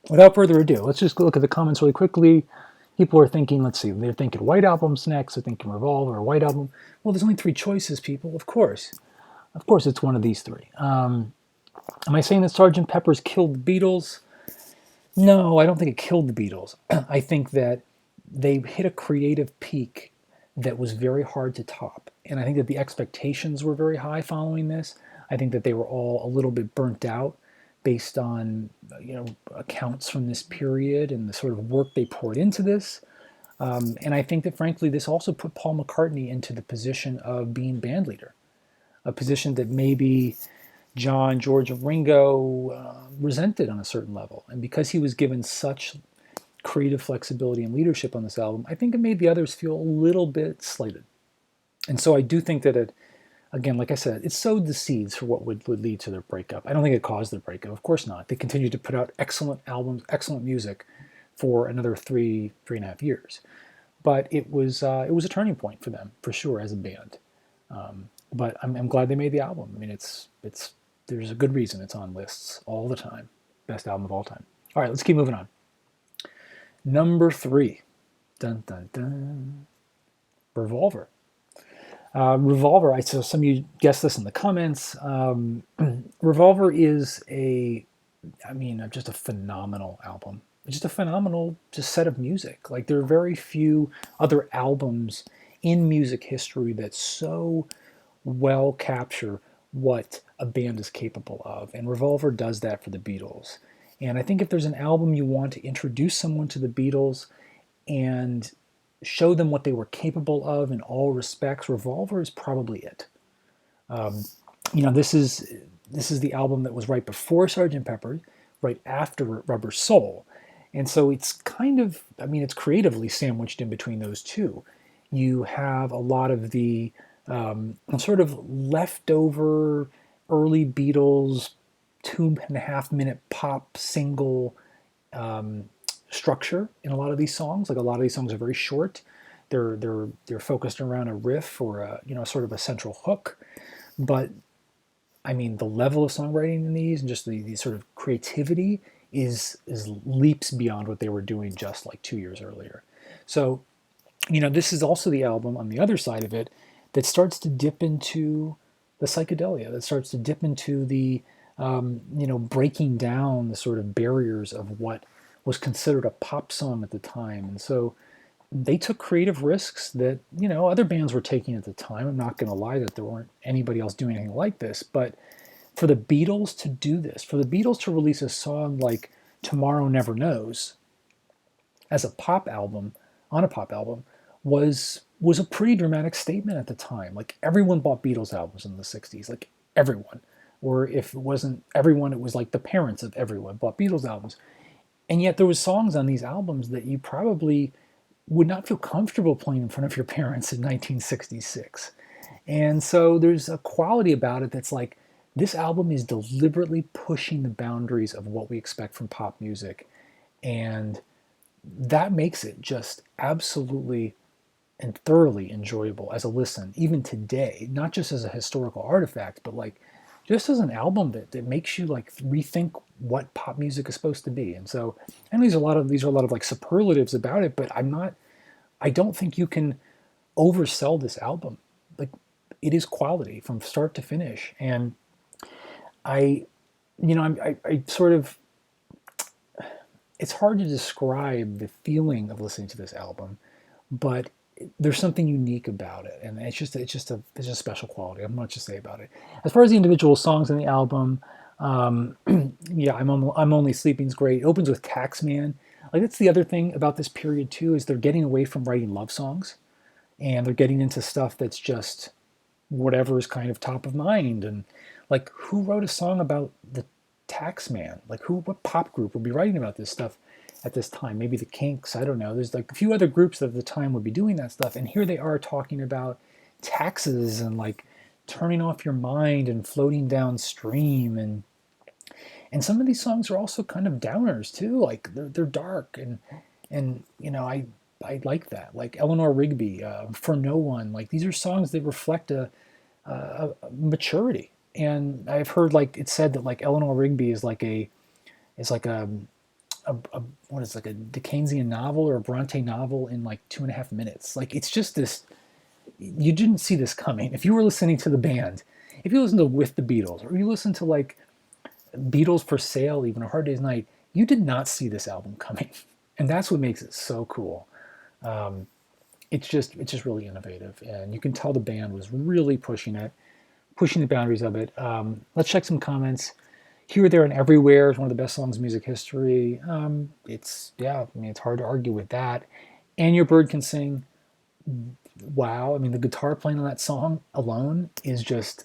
without further ado, let's just look at the comments really quickly. People are thinking, let's see, they're thinking White Album's next. They're thinking Revolver or White Album. Well, there's only 3 choices, people. Of course, it's one of these 3. Am I saying that Sgt. Pepper's killed the Beatles? No, I don't think it killed the Beatles. I think that they hit a creative peak that was very hard to top. And I think that the expectations were very high following this. I think that they were all a little bit burnt out based on, accounts from this period and the sort of work they poured into this. And I think that, frankly, this also put Paul McCartney into the position of being band leader, a position that maybe John, George, and Ringo resented on a certain level. And because he was given such creative flexibility and leadership on this album, I think it made the others feel a little bit slighted. And so I do think that it, again, like I said, it sowed the seeds for what would lead to their breakup. I don't think it caused their breakup. Of course not. They continued to put out excellent albums, excellent music for another 3.5 years. But it was a turning point for them, for sure, as a band. But I'm glad they made the album. I mean, there's a good reason it's on lists all the time. Best album of all time. All right, let's keep moving on. Number 3, dun dun dun, Revolver. Revolver, I saw some of you guessed this in the comments. Revolver is just a phenomenal album. It's just a phenomenal set of music. Like, there are very few other albums in music history that so well capture what a band is capable of. And Revolver does that for the Beatles. And I think if there's an album you want to introduce someone to the Beatles and show them what they were capable of in all respects, Revolver is probably it. This is the album that was right before Sgt. Pepper, right after Rubber Soul. And so it's kind of, it's creatively sandwiched in between those two. You have a lot of the sort of leftover early Beatles 2.5-minute pop single structure in a lot of these songs. Like, a lot of these songs are very short. They're focused around a riff or a sort of a central hook. But I mean, the level of songwriting in these and just the sort of creativity is leaps beyond what they were doing just like 2 years earlier. So, this is also the album on the other side of it that starts to dip into the psychedelia, that starts to dip into the, breaking down the sort of barriers of what was considered a pop song at the time. And so they took creative risks that, other bands were taking at the time. I'm not going to lie that there weren't anybody else doing anything like this, but for the Beatles to do this, for the Beatles to release a song like Tomorrow Never Knows as a pop album, on a pop album, was a pretty dramatic statement at the time. Like everyone bought Beatles albums in the 60s, like everyone. Or if it wasn't everyone, it was like the parents of everyone bought Beatles albums. And yet there was songs on these albums that you probably would not feel comfortable playing in front of your parents in 1966. And so there's a quality about it that's like this album is deliberately pushing the boundaries of what we expect from pop music. And that makes it just absolutely and thoroughly enjoyable as a listen, even today, not just as a historical artifact, but like just as an album that makes you like rethink what pop music is supposed to be. And so, and these are a lot of like superlatives about it, but I don't think you can oversell this album. Like it is quality from start to finish. And I, I sort of, it's hard to describe the feeling of listening to this album, but there's something unique about it, and it's just special quality. I'm not to say about it. As far as the individual songs in the album, yeah, I'm only sleeping's great. It opens with Taxman. Like that's the other thing about this period too is they're getting away from writing love songs, and they're getting into stuff that's just whatever is kind of top of mind. And like, who wrote a song about the Taxman? Like, what pop group would be writing about this stuff at this time? Maybe the Kinks. I don't know. There's like a few other groups that at the time would be doing that stuff, and here they are talking about taxes and like turning off your mind and floating downstream. And some of these songs are also kind of downers too. Like they're dark and I like that. Like Eleanor Rigby, For No One. Like these are songs that reflect a maturity. And I've heard like it said that like Eleanor Rigby is like a what is like a Dickensian novel or a Bronte novel in like 2.5 minutes. Like it's just this. You didn't see this coming. If you were listening to the band, if you listen to With the Beatles, or you listen to like Beatles for Sale, even A Hard Day's Night, you did not see this album coming, and that's what makes it so cool. It's just really innovative, and you can tell the band was really pushing the boundaries of it. Let's check some comments. Here, There, and Everywhere is one of the best songs in music history. It's hard to argue with that. And Your Bird Can Sing. Wow, I mean, the guitar playing on that song alone is just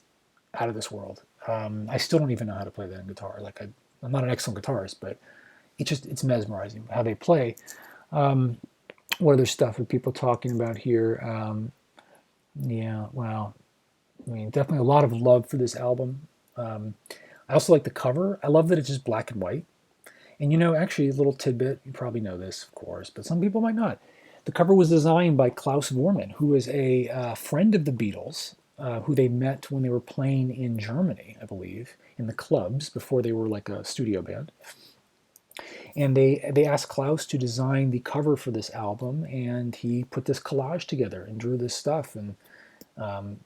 out of this world. I still don't even know how to play that guitar. Like, I'm not an excellent guitarist, but it's mesmerizing how they play. What other stuff are people talking about here? Yeah, wow. I mean, definitely a lot of love for this album. I also like the cover. I love that it's just black and white. And actually, a little tidbit, you probably know this, of course, but some people might not. The cover was designed by Klaus Voormann, who is a friend of the Beatles, who they met when they were playing in Germany, I believe, in the clubs before they were like a studio band. And they asked Klaus to design the cover for this album, and he put this collage together and drew this stuff. And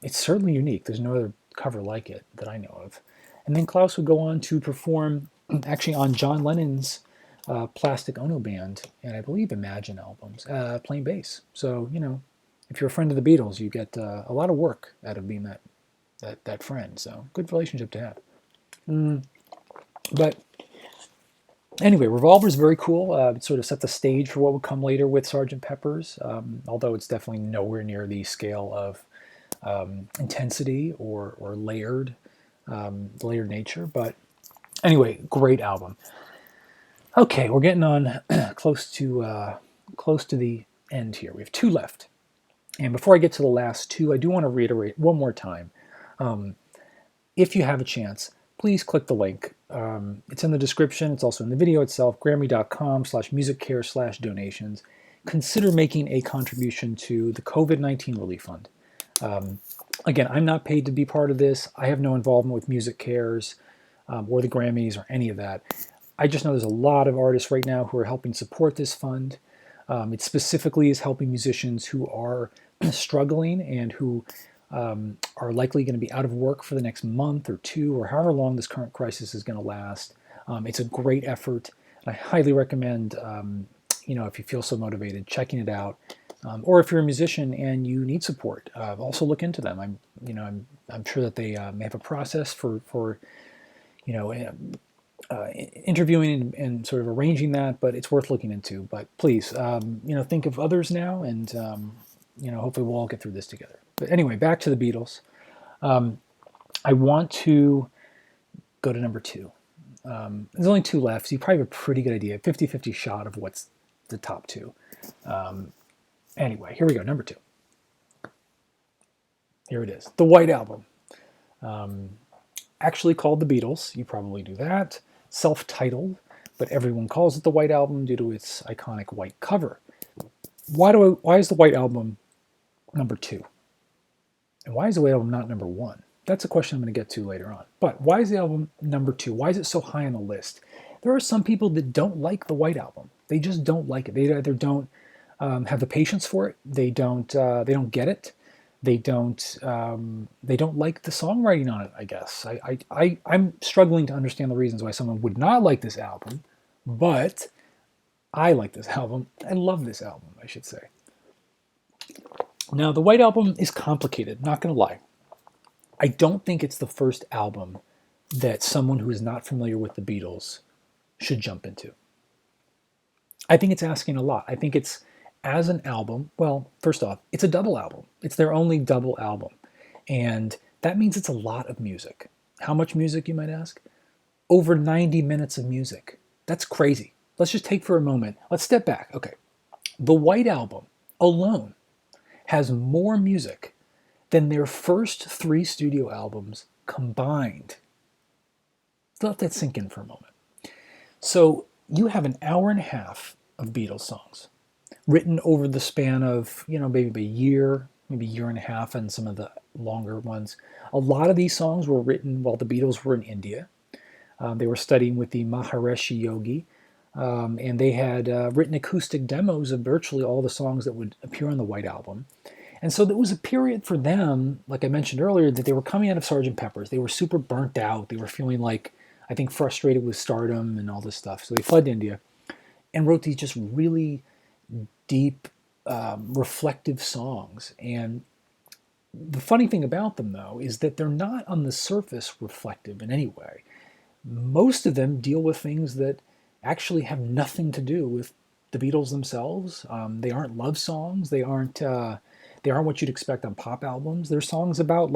it's certainly unique. There's no other cover like it that I know of. And then Klaus would go on to perform actually on John Lennon's Plastic Ono Band and I believe Imagine albums, playing bass. So, if you're a friend of the Beatles, you get a lot of work out of being that friend. So, good relationship to have. But anyway, Revolver is very cool. It sort of set the stage for what would come later with Sgt. Pepper's, although it's definitely nowhere near the scale of intensity or layered nature. But anyway, great album. Okay, we're getting on close to the end here. We have two left, and before I get to the last two, I do want to reiterate one more time. If you have a chance, please click the link. It's in the description. It's also in the video itself. Grammy.com/musiccare/donations. Consider making a contribution to the COVID-19 Relief Fund. Again, I'm not paid to be part of this. I have no involvement with Music Cares or the Grammys or any of that. I just know there's a lot of artists right now who are helping support this fund. It specifically is helping musicians who are struggling and who are likely going to be out of work for the next month or two or however long this current crisis is going to last. It's a great effort. I highly recommend, if you feel so motivated, checking it out. Or if you're a musician and you need support, also look into them. I'm sure that they may have a process for you know, interviewing and sort of arranging that, but it's worth looking into. But please, think of others now, and hopefully we'll all get through this together. But anyway, back to the Beatles. I want to go to number two. There's only two left, so you probably have a pretty good idea, 50-50 shot of what's the top two. Anyway, here we go, number two. Here it is, the White Album. Actually called the Beatles, you probably knew that. Self-titled, but everyone calls it the White Album due to its iconic white cover. Why is the White Album number two? And why is the White Album not number one? That's a question I'm going to get to later on. But why is the album number two? Why is it so high on the list? There are some people that don't like the White Album. They just don't like it. They either don't have the patience for it. They don't get it. They don't like the songwriting on it, I guess. I'm struggling to understand the reasons why someone would not like this album, but I like this album. I love this album, I should say. Now, the White Album is complicated, not going to lie. I don't think it's the first album that someone who is not familiar with the Beatles should jump into. I think it's asking a lot. I think it's, as an album, well, first off, it's a double album. It's their only double album. And that means it's a lot of music. How much music, you might ask? Over 90 minutes of music. That's crazy. Let's just take for a moment. Let's step back. Okay. The White Album alone has more music than their first three studio albums combined. Let that sink in for a moment. So you have an hour and a half of Beatles songs written over the span of, maybe a year, maybe a year and a half, and some of the longer ones. A lot of these songs were written while the Beatles were in India. They were studying with the Maharishi Yogi, and they had written acoustic demos of virtually all the songs that would appear on the White Album. And so there was a period for them, like I mentioned earlier, that they were coming out of Sgt. Pepper's. They were super burnt out. They were feeling I think, frustrated with stardom and all this stuff. So they fled to India and wrote these just really deep, reflective songs. And the funny thing about them, though, is that they're not on the surface reflective in any way. Most of them deal with things that actually have nothing to do with the Beatles themselves. They aren't love songs. They aren't what you'd expect on pop albums. They're songs about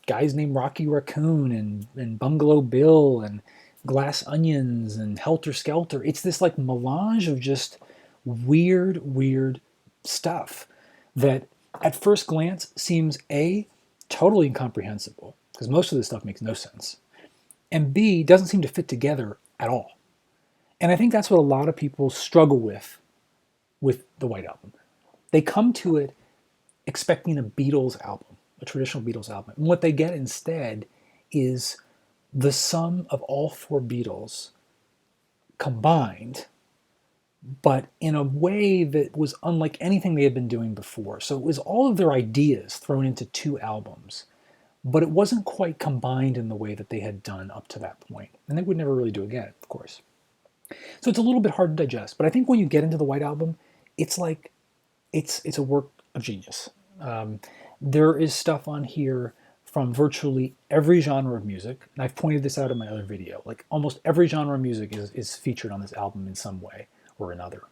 guys named Rocky Raccoon and Bungalow Bill and Glass Onions and Helter Skelter. It's this melange of just weird stuff that at first glance seems A, totally incomprehensible, because most of this stuff makes no sense, and B, doesn't seem to fit together at all. And I think that's what a lot of people struggle with the White Album. They come to it expecting a Beatles album, a traditional Beatles album. And what they get instead is the sum of all four Beatles combined, but in a way that was unlike anything they had been doing before. So it was all of their ideas thrown into two albums, but it wasn't quite combined in the way that they had done up to that point. And they would never really do again, of course. So it's a little bit hard to digest, but I think when you get into the White Album, it's it's a work of genius. There is stuff on here from virtually every genre of music, and I've pointed this out in my other video. Almost every genre of music is featured on this album in some way or another.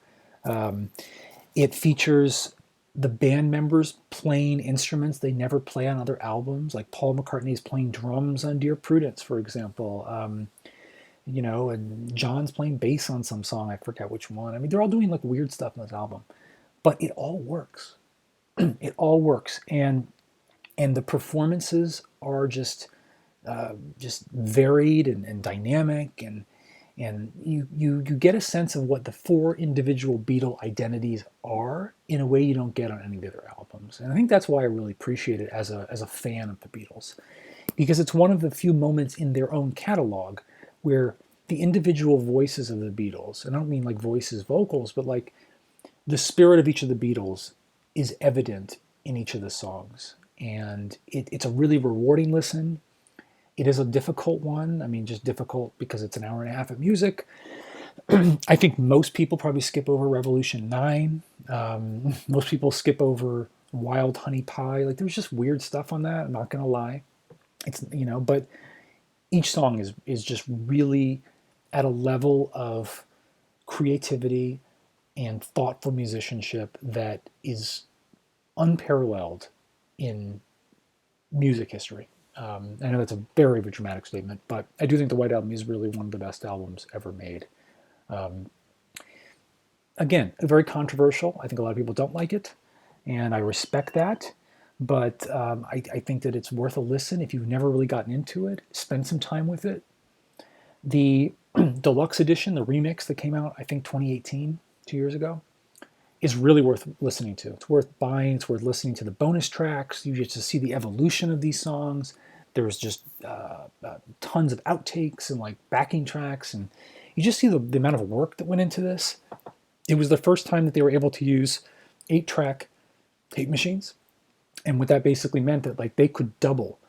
It features the band members playing instruments they never play on other albums, like Paul McCartney is playing drums on Dear Prudence, for example. And John's playing bass on some song, I forget which one. I mean, they're all doing weird stuff on this album, but it all works. It all works, and the performances are just varied and dynamic, and you get a sense of what the four individual Beatle identities are in a way you don't get on any of the other albums. albums. And I think that's why I really appreciate it as a fan of the Beatles, because it's one of the few moments in their own catalog where the individual voices of the Beatles, and I don't mean like voices, vocals, but like the spirit of each of the Beatles is evident in each of the songs. And it's a really rewarding listen. It is a difficult one. I mean, just difficult because it's an hour and a half of music. I think most people probably skip over Revolution 9. Most people skip over Wild Honey Pie. Like, there's just weird stuff on that. I'm not going to lie. It's, but each song is just really at a level of creativity and thoughtful musicianship that is unparalleled in music history. I know that's a very dramatic statement, but I do think the White Album is really one of the best albums ever made. Again, very controversial. I think a lot of people don't like it, and I respect that. But I think that it's worth a listen if you've never really gotten into it. Spend some time with it. The deluxe edition, the remix that came out, I think 2018, 2 years ago, is really worth listening to. It's worth buying. It's worth listening to the bonus tracks. You get to see the evolution of these songs. There's just tons of outtakes and like backing tracks, and you just see the amount of work that went into this. It was the first time that they were able to use 8-track tape machines, and what that basically meant that like they could double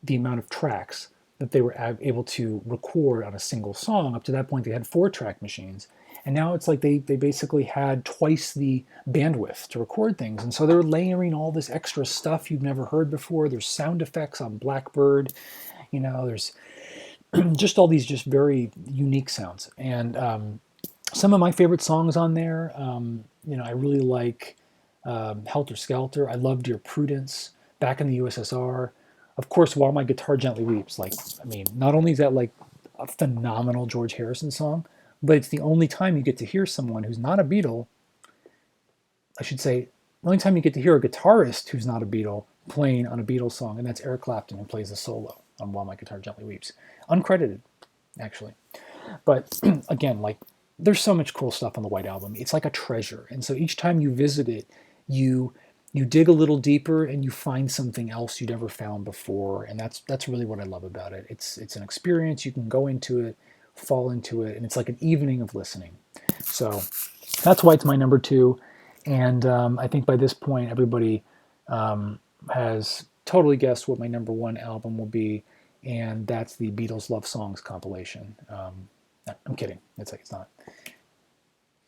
the amount of tracks that they were able to record on a single song. Up to that point, they had 4-track machines. And now it's like they basically had twice the bandwidth to record things. And so they're layering all this extra stuff you've never heard before. There's sound effects on Blackbird. There's just all these just very unique sounds. And some of my favorite songs on there, I really like Helter Skelter. I love Dear Prudence, Back in the USSR. Of course, While My Guitar Gently Weeps. Not only is that like a phenomenal George Harrison song, but it's the only time you get to hear someone who's not a Beatle. I should say, the only time you get to hear a guitarist who's not a Beatle playing on a Beatles song, and that's Eric Clapton, who plays the solo on While My Guitar Gently Weeps. Uncredited, actually. But again, like, there's so much cool stuff on the White Album. It's like a treasure. And so each time you visit it, you dig a little deeper and you find something else you'd never found before. And that's really what I love about it. It's an experience. You can go into it, fall into it, and it's like an evening of listening. So that's why it's my number 2. And I think by this point, everybody has totally guessed what my number 1 album will be, and that's the Beatles Love Songs compilation. I'm kidding. It's not.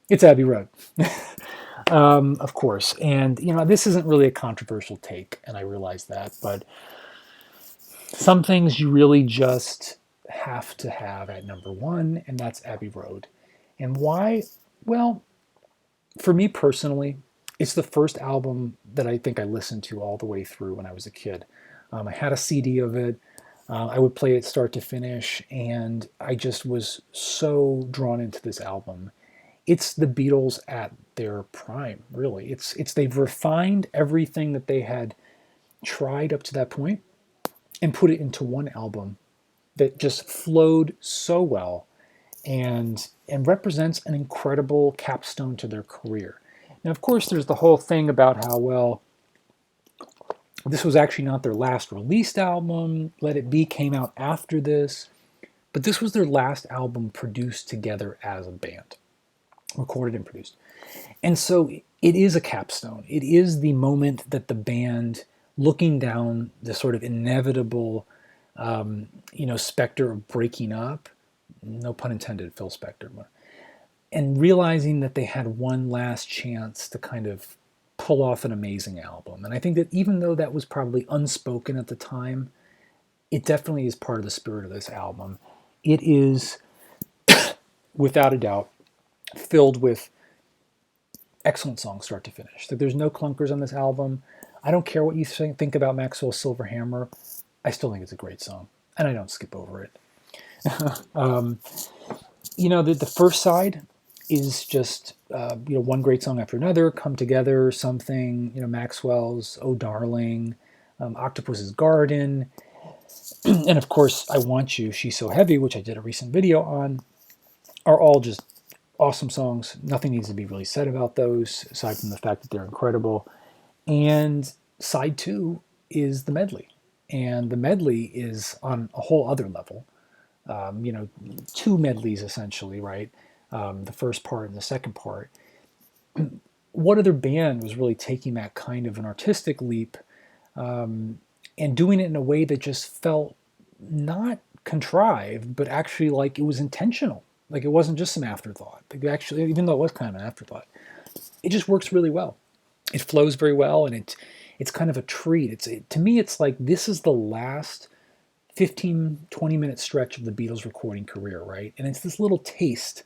It's Abbey Road, of course. And this isn't really a controversial take, and I realize that, but some things you really just have to have at number 1, and that's Abbey Road. And why? Well, for me personally, it's the first album that I think I listened to all the way through when I was a kid. I had a CD of it. I would play it start to finish, and I just was so drawn into this album. It's the Beatles at their prime, really. They've refined everything that they had tried up to that point and put it into one album that just flowed so well and represents an incredible capstone to their career. Now, of course, there's the whole thing about how, well, this was actually not their last released album. Let It Be came out after this. But this was their last album produced together as a band, recorded and produced. And so it is a capstone. It is the moment that the band, looking down the sort of inevitable, specter of breaking up, no pun intended, Phil Spector, and realizing that they had one last chance to kind of pull off an amazing album. And I think that even though that was probably unspoken at the time, it definitely is part of the spirit of this album. It is, without a doubt, filled with excellent songs start to finish. There's no clunkers on this album. I don't care what you think about Maxwell's Silver Hammer. I still think it's a great song, and I don't skip over it. The first side is just one great song after another, Come Together, Something, Maxwell's Oh Darling, Octopus's Garden, and of course I Want You, She's So Heavy, which I did a recent video on, are all just awesome songs. Nothing needs to be really said about those aside from the fact that they're incredible. And side two is the medley. And the medley is on a whole other level. You know, two medleys essentially, right? The first part and the second part. What other band was really taking that kind of an artistic leap and doing it in a way that just felt not contrived, but actually like it was intentional? Like it wasn't just some afterthought. Like actually, even though it was kind of an afterthought, it just works really well. It flows very well, and it's kind of a treat. To me, it's like this is the last 15-20 minute stretch of the Beatles recording career, right? And it's this little taste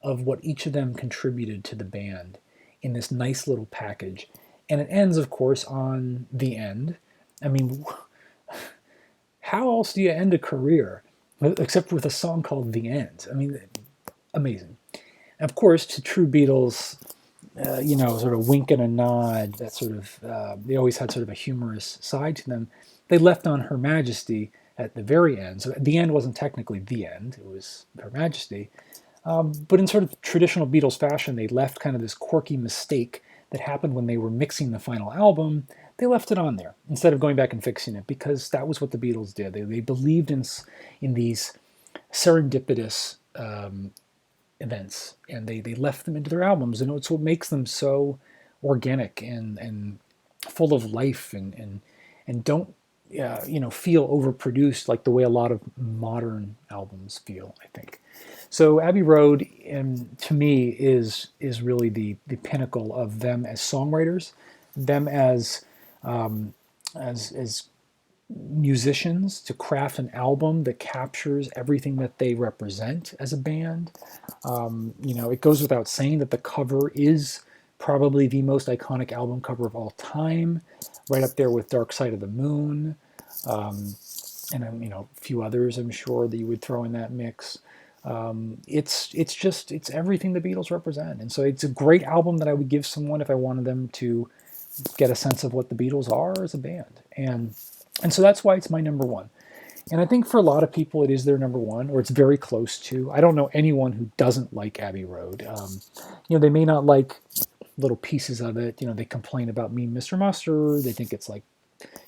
of what each of them contributed to the band in this nice little package. And it ends, of course, on the end. I mean, how else do you end a career except with a song called The End? I mean, amazing. And of course, to true Beatles, you know, sort of wink and a nod, that sort of, they always had sort of a humorous side to them. They left on Her Majesty at the very end. So the end wasn't technically the end, it was Her Majesty. But in sort of traditional Beatles fashion, they left kind of this quirky mistake that happened when they were mixing the final album. They left it on there instead of going back and fixing it because that was what the Beatles did. They believed in these serendipitous events, and they left them into their albums, and it's what makes them so organic and full of life and don't you know, feel overproduced like the way a lot of modern albums feel, I think. So Abbey Road, to me, is really the pinnacle of them as songwriters, them as musicians, to craft an album that captures everything that they represent as a band. You know, it goes without saying that the cover is probably the most iconic album cover of all time, right up there with Dark Side of the Moon, and you know, a few others I'm sure that you would throw in that mix. It's everything the Beatles represent, and so it's a great album that I would give someone if I wanted them to get a sense of what the Beatles are as a band, and so that's why it's my number one. And I think for a lot of people, it is their number one, or it's very close to. I don't know anyone who doesn't like Abbey Road. You know, they may not like little pieces of it. You know, they complain about Me, Mr. Mustard. They think it's like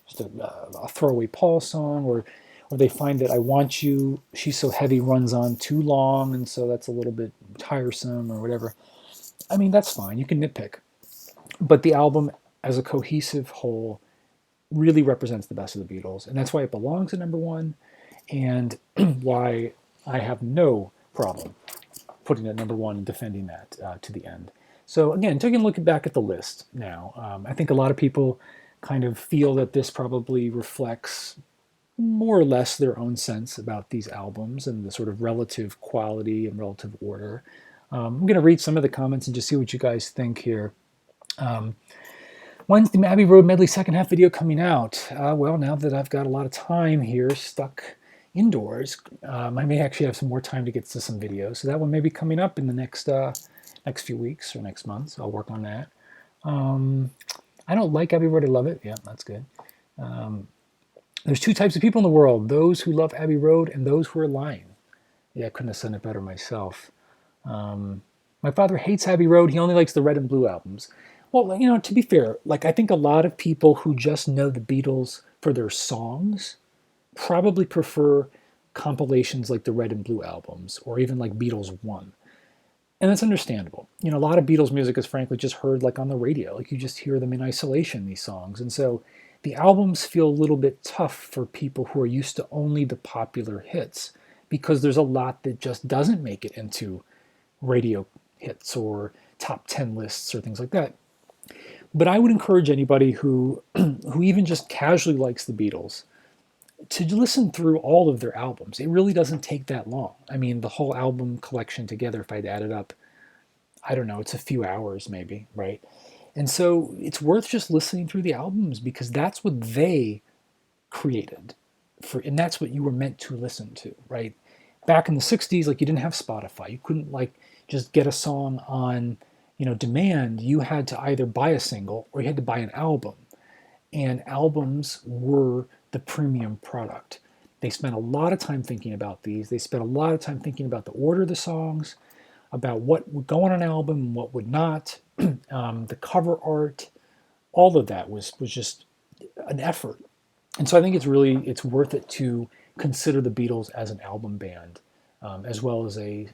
just a throwaway Paul song, or they find that I Want You, She's So Heavy runs on too long, and so that's a little bit tiresome or whatever. I mean, that's fine. You can nitpick. But the album as a cohesive whole really represents the best of the Beatles, and that's why it belongs at number one, and why I have no problem putting it at number one and defending that to the end. So again, taking a look back at the list now, I think a lot of people kind of feel that this probably reflects more or less their own sense about these albums and the sort of relative quality and relative order. I'm going to read some of the comments and just see what you guys think here. When's the Abbey Road medley second half video coming out? Well, now that I've got a lot of time here stuck indoors, I may actually have some more time to get to some videos. So that one may be coming up in the next few weeks or next month. So I'll work on that. I don't like Abbey Road. I love it. Yeah, that's good. There's two types of people in the world: those who love Abbey Road and those who are lying. Yeah, I couldn't have said it better myself. My father hates Abbey Road. He only likes the Red and Blue albums. Well, you know, to be fair, like I think a lot of people who just know the Beatles for their songs probably prefer compilations like the Red and Blue albums or even like Beatles 1. And that's understandable. You know, a lot of Beatles music is frankly just heard like on the radio. Like you just hear them in isolation, these songs. And so the albums feel a little bit tough for people who are used to only the popular hits because there's a lot that just doesn't make it into radio hits or top 10 lists or things like that. But I would encourage anybody who who even just casually likes the Beatles to listen through all of their albums. It really doesn't take that long. I mean, the whole album collection together, if I'd add it up, I don't know, it's a few hours maybe, right? And so it's worth just listening through the albums because that's what they created and that's what you were meant to listen to, right? Back in the 60s, like you didn't have Spotify. You couldn't like just get a song on, you know, demand. You had to either buy a single or you had to buy an album. And albums were the premium product. They spent a lot of time thinking about these. They spent a lot of time thinking about the order of the songs, about what would go on an album and what would not, the cover art, all of that was just an effort. And so I think it's worth it to consider the Beatles as an album band, as well as a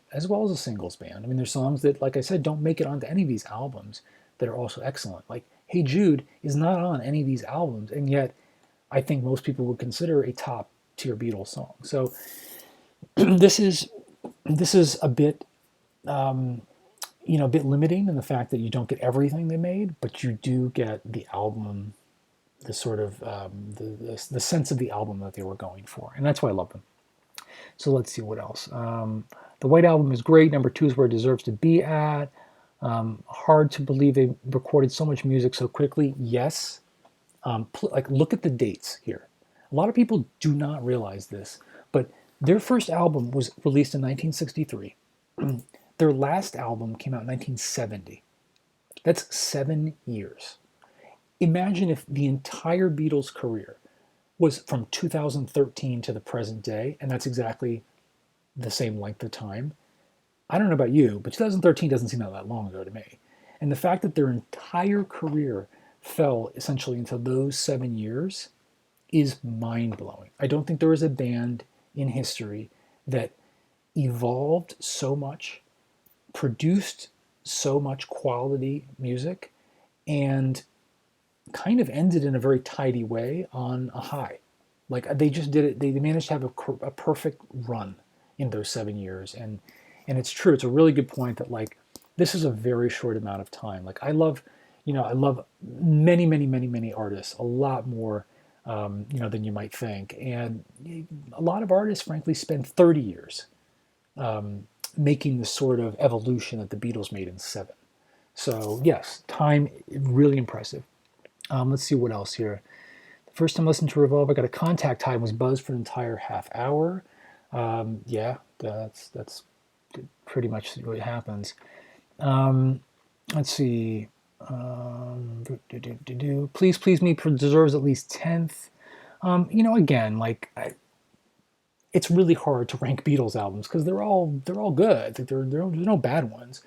singles band. I mean, there's songs that, like I said, don't make it onto any of these albums that are also excellent. Like "Hey Jude" is not on any of these albums, and yet I think most people would consider a top tier Beatles song. So this is a bit a bit limiting in the fact that you don't get everything they made, but you do get the album, the sort of the sense of the album that they were going for, and that's why I love them. So let's see what else. The White Album is great. Number 2 is where it deserves to be at. Hard to believe they recorded so much music so quickly. Yes. Like, look at the dates here. A lot of people do not realize this, but their first album was released in 1963. Their last album came out in 1970. That's 7 years. Imagine if the entire Beatles career was from 2013 to the present day, and that's exactly the same length of time. I don't know about you, but 2013 doesn't seem that long ago to me. And the fact that their entire career fell essentially into those 7 years is mind blowing. I don't think there is a band in history that evolved so much, produced so much quality music, and kind of ended in a very tidy way on a high. Like, they just did it. They managed to have a perfect run in those 7 years, and it's true. It's a really good point that, like, this is a very short amount of time. Like, I love many, many, many, many artists, a lot more, than you might think, and a lot of artists, frankly, spend 30 years making the sort of evolution that the Beatles made in 7. So yes, time really impressive. Let's see what else here. The first time I listened to Revolve, I got a contact high and was buzzed for an entire half hour. Yeah, that's pretty much what happens. Let's see. Please, Please Me deserves at least 10th. Again, like, it's really hard to rank Beatles albums because they're all good. Like, there's no bad ones.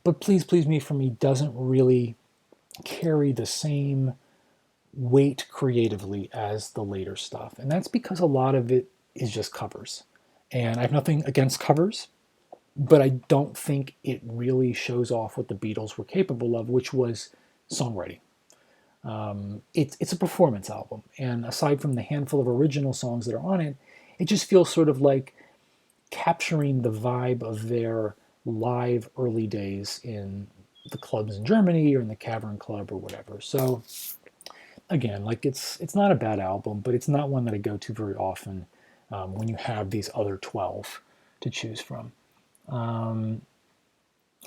But Please, Please Me for me doesn't really carry the same weight creatively as the later stuff. And that's because a lot of it is just covers. And I have nothing against covers, but I don't think it really shows off what the Beatles were capable of, which was songwriting. It's a performance album. And aside from the handful of original songs that are on it, it just feels sort of like capturing the vibe of their live early days in the clubs in Germany or in the Cavern Club or whatever. So again, like, it's not a bad album, but it's not one that I go to very often when you have these other 12 to choose from. Um,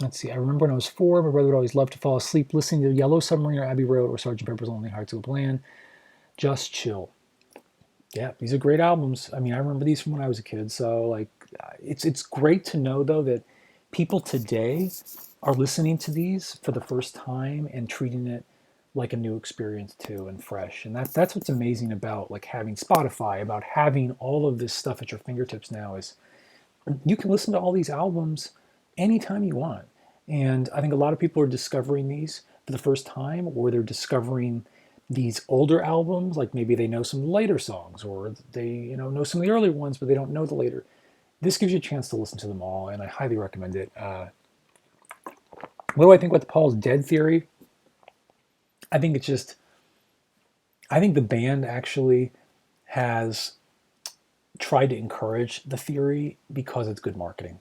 let's see. I remember when I was 4, my brother would always love to fall asleep listening to Yellow Submarine or Abbey Road or Sgt. Pepper's Lonely Hearts Club Band. Just chill. Yeah, these are great albums. I mean, I remember these from when I was a kid. So, like, it's great to know, though, that people today are listening to these for the first time and treating it like a new experience too, and fresh. And that's what's amazing about, like, having Spotify, about having all of this stuff at your fingertips now, is you can listen to all these albums anytime you want. And I think a lot of people are discovering these for the first time, or they're discovering these older albums, like maybe they know some later songs, or they know some of the earlier ones, but they don't know the later. This gives you a chance to listen to them all, and I highly recommend it. What do I think about the Paul's Dead theory? I think it's just, I think the band actually has tried to encourage the theory because it's good marketing.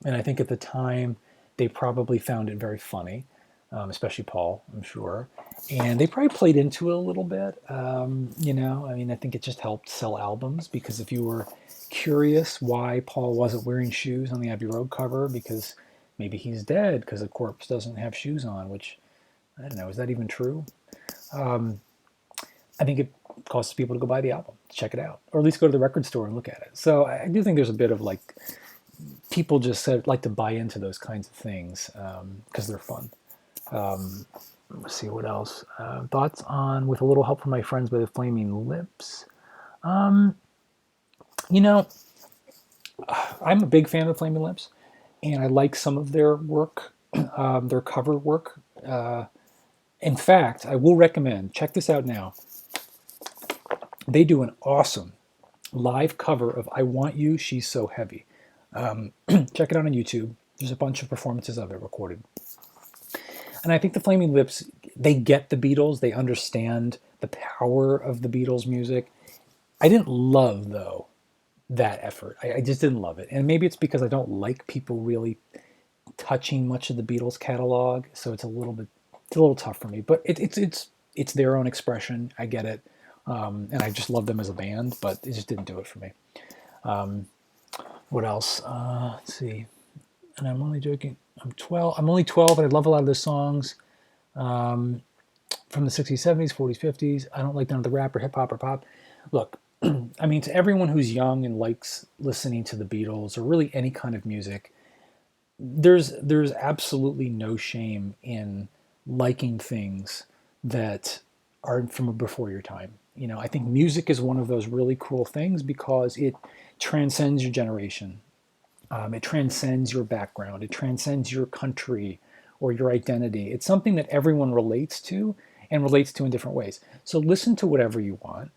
And I think at the time they probably found it very funny, especially Paul, I'm sure. And they probably played into it a little bit. I mean, I think it just helped sell albums, because if you were curious why Paul wasn't wearing shoes on the Abbey Road cover, because maybe he's dead because a corpse doesn't have shoes on, which, I don't know, is that even true? I think it causes people to go buy the album, check it out, or at least go to the record store and look at it. So I do think there's a bit of, like, people just like to buy into those kinds of things because they're fun. Let's see what else. Thoughts on With a Little Help from My Friends by the Flaming Lips. You know, I'm a big fan of Flaming Lips, and I like some of their work, their cover work. In fact, I will recommend, check this out now. They do an awesome live cover of I Want You, She's So Heavy. Check it out on YouTube. There's a bunch of performances of it recorded. And I think the Flaming Lips, they get the Beatles. They understand the power of the Beatles music. I didn't love, though, that effort. I just didn't love it. And maybe it's because I don't like people really touching much of the Beatles catalog, so it's a little tough for me. But it's their own expression. I get it, and I just love them as a band, but it just didn't do it for me. Um, what else? Let's see. And I'm only joking. I'm 12. I'm only 12, and I love a lot of the songs um, from the 60s, 70s, 40s, 50s. I don't like none of the rap or hip hop or pop. Look, I mean, to everyone who's young and likes listening to the Beatles or really any kind of music, there's absolutely no shame in liking things that are from before your time. You know, I think music is one of those really cool things because it transcends your generation. It transcends your background. It transcends your country or your identity. It's something that everyone relates to and relates to in different ways. So listen to whatever you want.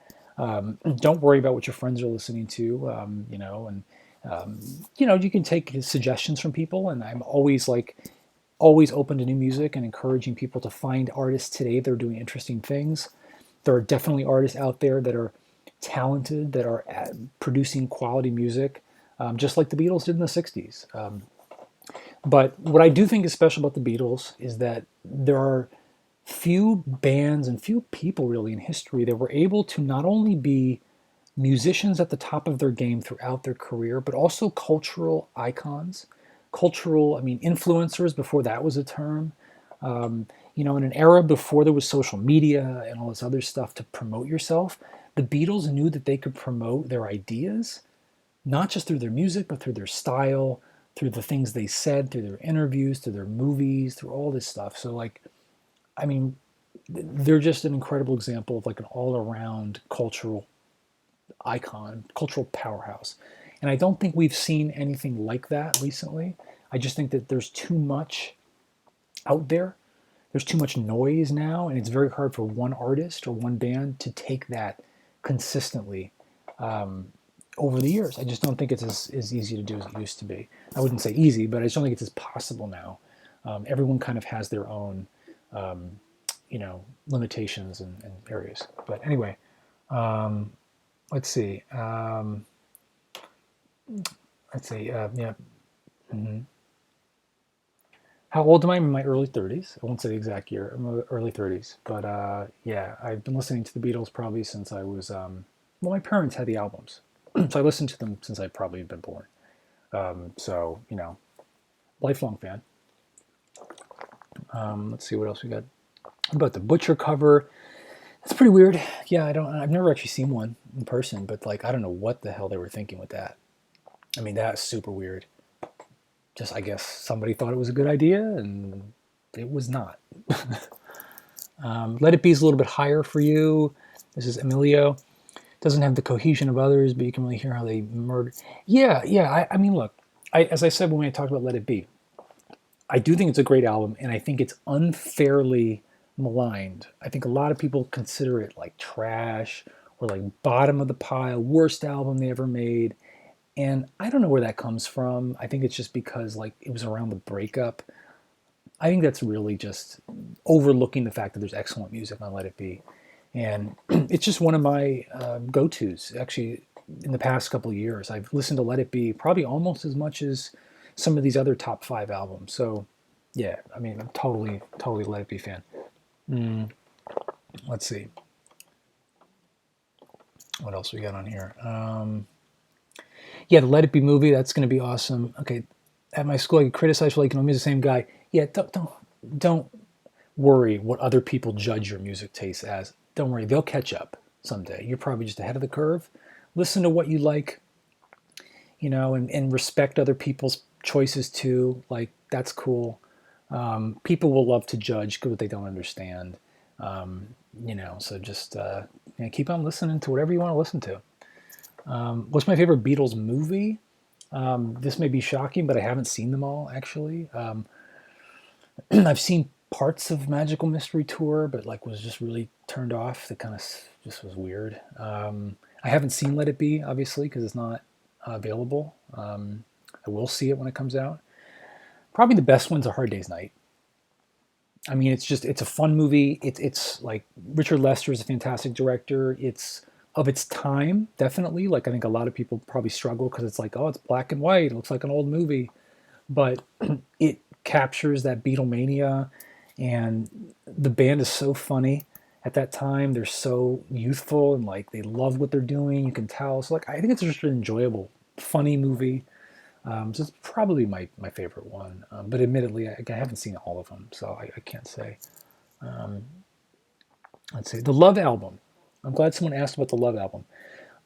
Don't worry about what your friends are listening to. Um, you can take suggestions from people, and I'm always open to new music and encouraging people to find artists today that are doing interesting things. There are definitely artists out there that are talented, that are producing quality music, just like the Beatles did in the 60s. But what I do think is special about the Beatles is that there are few bands and few people really in history that were able to not only be musicians at the top of their game throughout their career, but also cultural icons, I mean, influencers before that was a term. In an era before there was social media and all this other stuff to promote yourself, the Beatles knew that they could promote their ideas, not just through their music, but through their style, through the things they said, through their interviews, through their movies, through all this stuff. So, like, I mean, they're just an incredible example of like an all around cultural icon, cultural powerhouse. And I don't think we've seen anything like that recently. I just think that there's too much out there. There's too much noise now, and it's very hard for one artist or one band to take that consistently um, over the years. I just don't think it's as easy to do as it used to be. I wouldn't say easy, but I just don't think it's as possible now. Everyone kind of has their own, um, limitations and areas. But anyway, um, let's see. Let's see. Yeah. Mhm. How old am I? I'm in my early 30s. I won't say the exact year. I'm in my early 30s. But yeah, I've been listening to the Beatles probably since I was, well, my parents had the albums. So I listened to them since I probably had been born. So, lifelong fan. Let's see what else we got. What about the Butcher cover? It's pretty weird. Yeah, I've never actually seen one in person, but like, I don't know what the hell they were thinking with that. I mean, that's super weird. Just, I guess somebody thought it was a good idea and it was not. Let It Be is a little bit higher for you. This is Emilio. Doesn't have the cohesion of others, but you can really hear how they murder. Yeah, yeah. I mean, look, as I said when we talked about Let It Be, I do think it's a great album, and I think it's unfairly maligned. I think a lot of people consider it like trash or like bottom of the pile, worst album they ever made. And I don't know where that comes from. I think it's just because like it was around the breakup. I think that's really just overlooking the fact that there's excellent music on Let It Be, and it's just one of my go-tos. Actually, in the past couple of years, I've listened to Let It Be probably almost as much as some of these other top five albums. So, yeah, I mean, I'm totally Let It Be fan. Mm, let's see what else we got on here. Yeah, the Let It Be movie. That's going to be awesome. Okay, at my school, I get criticized for liking always the same guy. Yeah, don't worry what other people judge your music taste as. Don't worry, they'll catch up someday. You're probably just ahead of the curve. Listen to what you like, and respect other people's choices too. Like, that's cool. People will love to judge what they don't understand. Um, so just keep on listening to whatever you want to listen to. What's my favorite Beatles movie? This may be shocking, but I haven't seen them all actually. I've seen parts of Magical Mystery Tour, but like was just really turned off. That kind of just was weird. I haven't seen Let It Be, obviously, because it's not available. I will see it when it comes out. Probably the best one's A Hard Day's Night. I mean, it's a fun movie. It's like Richard Lester is a fantastic director. It's of its time, definitely. Like I think a lot of people probably struggle because it's like, oh, it's black and white. It looks like an old movie, but it captures that Beatlemania, and the band is so funny at that time. They're so youthful and like they love what they're doing. You can tell. So like I think it's just an enjoyable, funny movie. So it's probably my favorite one. But admittedly, I haven't seen all of them, so I can't say. Um, let's see. The Love album. I'm glad someone asked about the Love album.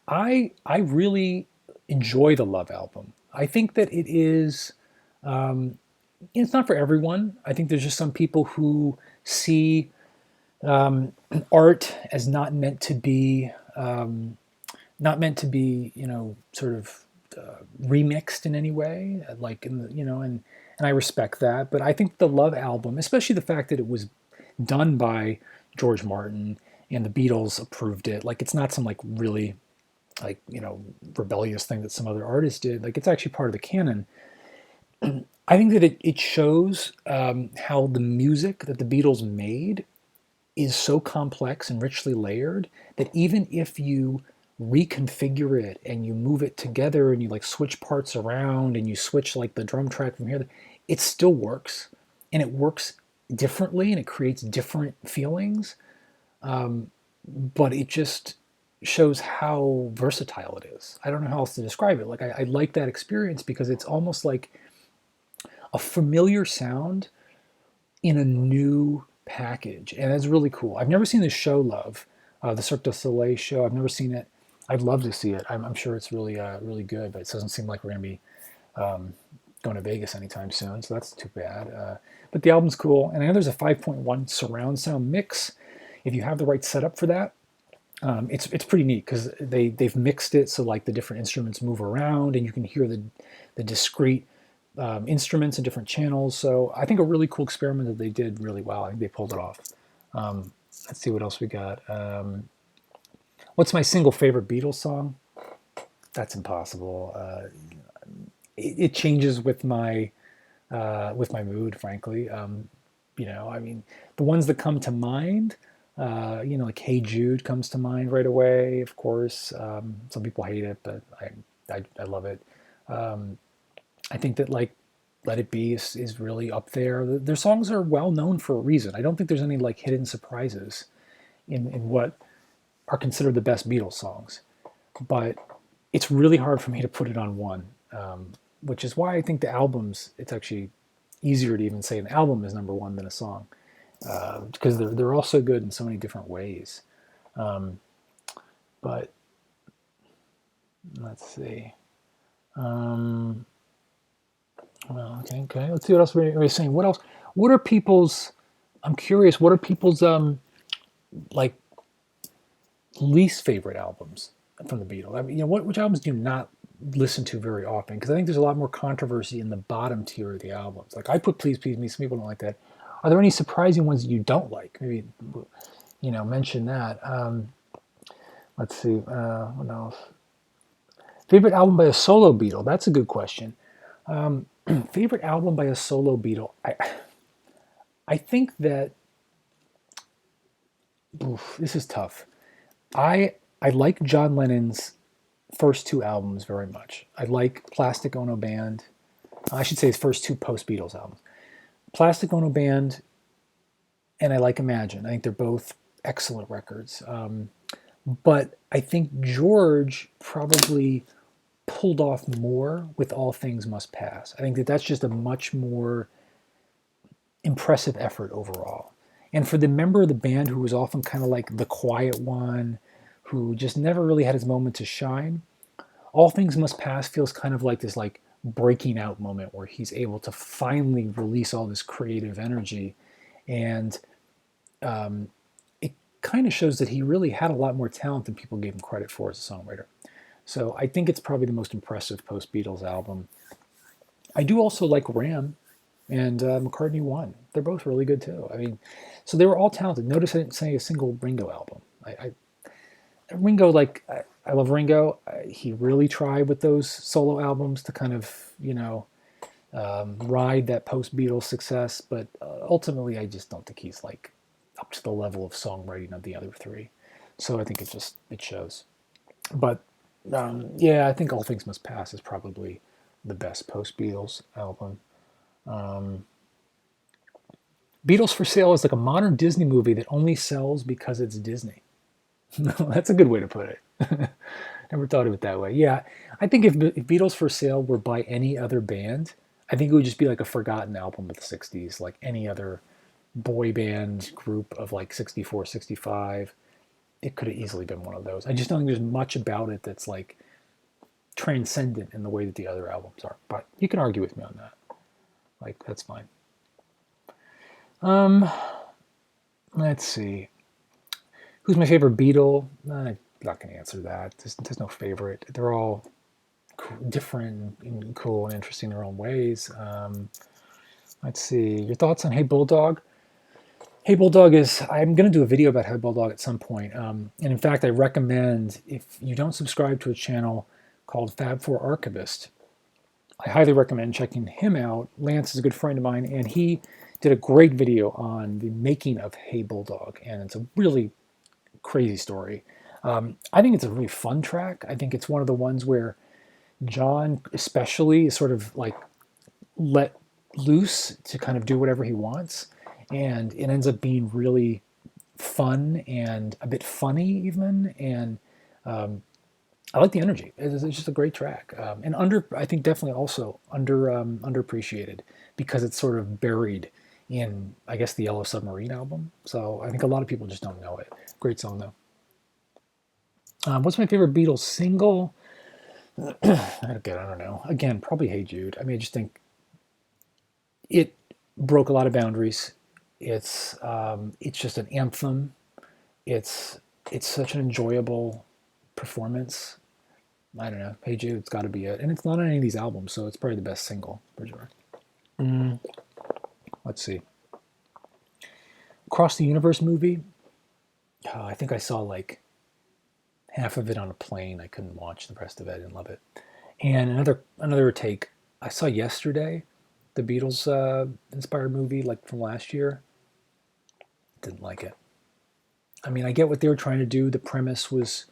I really enjoy the Love album. I think that it is. It's not for everyone. I think there's just some people who see art as not meant to be, sort of remixed in any way, like in the, and I respect that. But I think the Love album, especially the fact that it was done by George Martin and the Beatles approved it, like it's not some like really like rebellious thing that some other artists did. Like it's actually part of the canon. I think that it shows how the music that the Beatles made is so complex and richly layered that even if you reconfigure it and you move it together and you like switch parts around and you switch like the drum track from here, it still works, and it works differently and it creates different feelings. But it just shows how versatile it is. I don't know how else to describe it. Like I like that experience because it's almost like a familiar sound in a new package, and it's really cool. I've never seen the show Love, the Cirque du Soleil show. I've never seen it. I'd love to see it. I'm sure it's really good, but it doesn't seem like we're gonna be going to Vegas anytime soon, so that's too bad. But the album's cool, and I know there's a 5.1 surround sound mix. If you have the right setup for that, it's pretty neat because they've mixed it so like the different instruments move around, and you can hear the discrete instruments in different channels. So I think a really cool experiment that they did really well. I think they pulled it off. Let's see what else we got. What's my single favorite Beatles song? That's impossible. It changes with my mood, frankly. I mean, the ones that come to mind, like "Hey Jude" comes to mind right away. Of course, some people hate it, but I love it. I think that like "Let It Be" is really up there. Their songs are well known for a reason. I don't think there's any like hidden surprises in what are considered the best Beatles songs. But it's really hard for me to put it on one, which is why I think the albums, it's actually easier to even say an album is number one than a song, because they're all so good in so many different ways. Um, but let's see. Um, well, okay. Let's see what else we're saying. What else? What are people's? I'm curious. What are people's like least favorite albums from the Beatles? I mean, which albums do you not listen to very often? Because I think there's a lot more controversy in the bottom tier of the albums. Like I put "Please Please Me." Some people don't like that. Are there any surprising ones that you don't like? Maybe mention that. Let's see. What else? Favorite album by a solo Beatle? That's a good question. Favorite album by a solo Beatle? I think that this is tough. I like John Lennon's first two albums very much. I like Plastic Ono Band. I should say his first two post Beatles albums. Plastic Ono Band, and I like Imagine. I think they're both excellent records. But I think George probably pulled off more with All Things Must Pass. I think that that's just a much more impressive effort overall. And for the member of the band who was often kind of like the quiet one, who just never really had his moment to shine, All Things Must Pass feels kind of like this like breaking out moment where he's able to finally release all this creative energy. And it kind of shows that he really had a lot more talent than people gave him credit for as a songwriter. So I think it's probably the most impressive post-Beatles album. I do also like Ram. and McCartney won. They're both really good too. I mean, so they were all talented. Notice I didn't say a single Ringo album. Ringo, like I love Ringo. He really tried with those solo albums to kind of ride that post Beatles success, but ultimately I just don't think he's like up to the level of songwriting of the other three. So I think it shows. But yeah, I think All Things Must Pass is probably the best post Beatles album. Um, Beatles for Sale is like a modern Disney movie that only sells because it's Disney. That's a good way to put it. Never thought of it that way. Yeah, I think if Beatles for Sale were by any other band, I think it would just be like a forgotten album of the 60s, like any other boy band group of like 64, 65. It could have easily been one of those. I just don't think there's much about it that's like transcendent in the way that the other albums are. But you can argue with me on that. Like, that's fine. Um, let's see. Who's my favorite Beatle? I'm not going to answer that. There's no favorite. They're all different and cool and interesting in their own ways. Let's see. Your thoughts on Hey Bulldog? Hey Bulldog is, I'm going to do a video about Hey Bulldog at some point. And in fact, I recommend, if you don't subscribe to a channel called Fab4 Archivist, I highly recommend checking him out. Lance is a good friend of mine, and he did a great video on the making of Hey Bulldog, and it's a really crazy story. I think it's a really fun track. I think it's one of the ones where John, especially, is sort of like let loose to kind of do whatever he wants, and it ends up being really fun and a bit funny even. And I like the energy. It's just a great track, and I think definitely also underappreciated because it's sort of buried in, I guess, the Yellow Submarine album. So I think a lot of people just don't know it. Great song though. What's my favorite Beatles single? I don't know. Again, probably Hey Jude. I mean, I just think it broke a lot of boundaries. It's just an anthem. It's it's such an enjoyable performance. I don't know. Hey Jude, it's got to be it, and it's not on any of these albums, so it's probably the best single for sure. Mm, let's see. Across the Universe movie. I think I saw like half of it on a plane. I couldn't watch the rest of it. I didn't love it. And another take. I saw yesterday, the Beatles inspired movie like from last year. Didn't like it. I mean, I get what they were trying to do. The premise was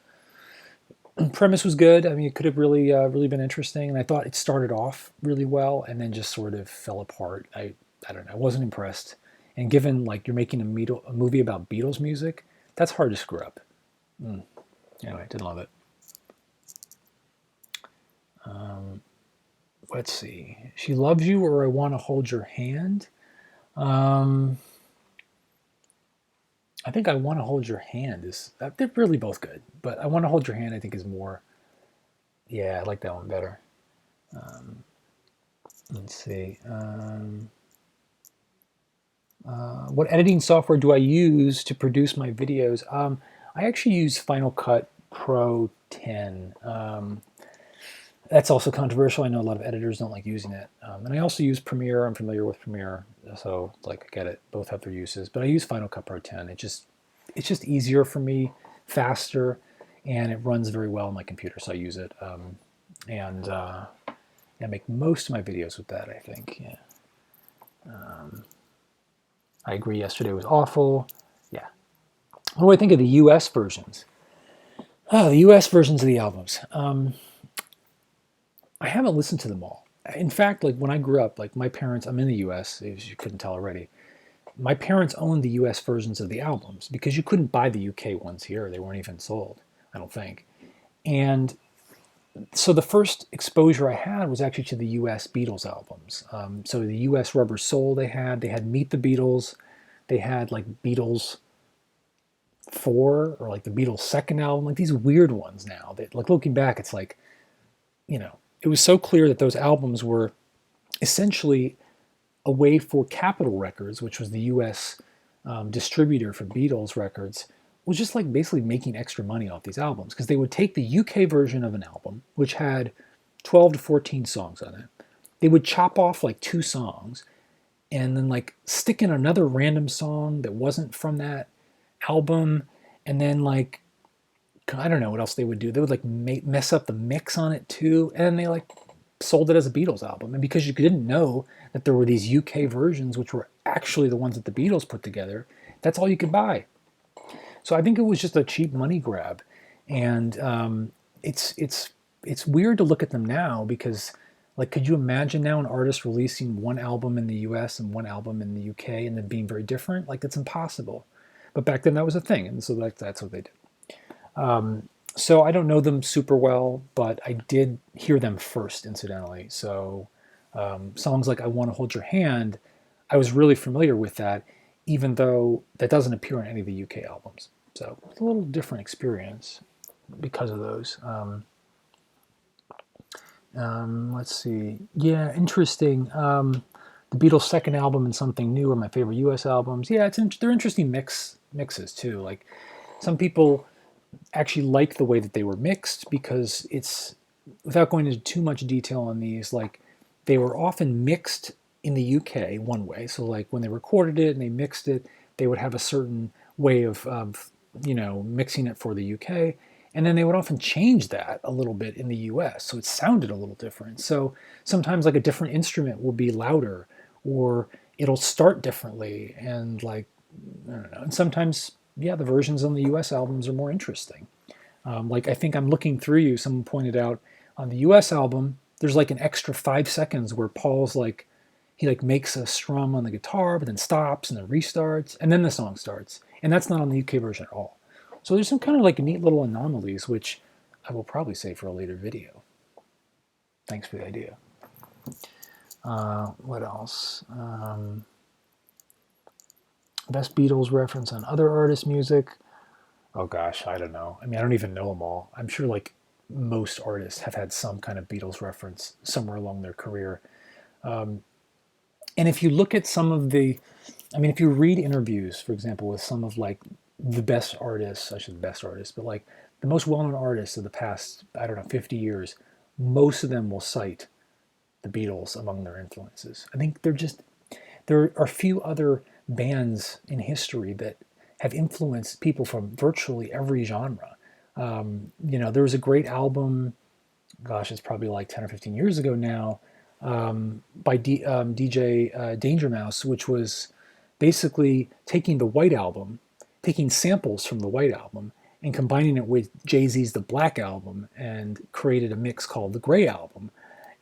good. I mean, it could have really been interesting, and I thought it started off really well, and then just sort of fell apart. I don't know. I wasn't impressed. And given like you're making a movie about Beatles music, that's hard to screw up. Mm. Anyway, didn't love it. Um, let's see. She Loves You or I Want to Hold Your Hand. Um, I think I Want to Hold Your Hand is they're really both good, but I Want to Hold Your Hand I think is more. Yeah, I like that one better. Um, let's see. What editing software do I use to produce my videos? I actually use Final Cut Pro 10. That's also controversial. I know a lot of editors don't like using it. And I also use Premiere. I'm familiar with Premiere, so like I get it. Both have their uses, but I use Final Cut Pro 10. It's just easier for me, faster, and it runs very well on my computer, so I use it. And I make most of my videos with that, I think. Yeah. I agree. Yesterday was awful. Yeah. What do I think of the U.S. versions? Oh, the U.S. versions of the albums. I haven't listened to them all. In fact, like when I grew up, like my parents, I'm in the U.S. As you couldn't tell already. My parents owned the U.S. versions of the albums because you couldn't buy the U.K. ones here. They weren't even sold, I don't think. And so the first exposure I had was actually to the U.S. Beatles albums. So the U.S. Rubber Soul they had Meet the Beatles, they had like Beatles 4 or like the Beatles second album, like these weird ones now that like looking back, it's like, it was so clear that those albums were essentially a way for Capitol Records, which was the U.S. Distributor for Beatles records, was just like basically making extra money off these albums because they would take the UK version of an album, which had 12 to 14 songs on it. They would chop off like 2 songs and then like stick in another random song that wasn't from that album, and then like I don't know what else they would do. They would like mess up the mix on it too, and they like sold it as a Beatles album. And because you didn't know that there were these UK versions, which were actually the ones that the Beatles put together, that's all you could buy. So I think it was just a cheap money grab, and it's weird to look at them now because, like, could you imagine now an artist releasing one album in the U.S. and one album in the U.K. and then being very different? Like, that's impossible. But back then that was a thing, and so that's what they did. So I don't know them super well, but I did hear them first, incidentally. So songs like "I Want to Hold Your Hand," I was really familiar with that, even though that doesn't appear on any of the UK albums. So it's a little different experience because of those. Let's see. Yeah, interesting. The Beatles' second album and Something New are my favorite US albums. Yeah, they're interesting mixes too. Like some people actually like the way that they were mixed because it's, without going into too much detail on these, like they were often mixed in the UK one way. So like when they recorded it and they mixed it, they would have a certain way of mixing it for the UK. And then they would often change that a little bit in the US. So it sounded a little different. So sometimes like a different instrument will be louder or it'll start differently. And like, I don't know. And sometimes, yeah, the versions on the US albums are more interesting. Like I think I'm looking through you, someone pointed out on the US album, there's like an extra 5 seconds where Paul's like, he like makes a strum on the guitar, but then stops and then restarts, and then the song starts. And that's not on the UK version at all. So there's some kind of like neat little anomalies, which I will probably save for a later video. Thanks for the idea. What else? Best Beatles reference on other artists' music. Oh gosh, I don't know. I mean, I don't even know them all. I'm sure like most artists have had some kind of Beatles reference somewhere along their career. And if you look at some of the, I mean, if you read interviews, for example, with some of like the best artists, I should the best artists, but like the most well-known artists of the past, I don't know, 50 years, most of them will cite the Beatles among their influences. I think there are few other bands in history that have influenced people from virtually every genre. There was a great album, gosh, it's probably like 10 or 15 years ago now, by DJ Danger Mouse, which was basically taking the White Album, taking samples from the White Album, and combining it with Jay-Z's The Black Album, and created a mix called the Gray Album.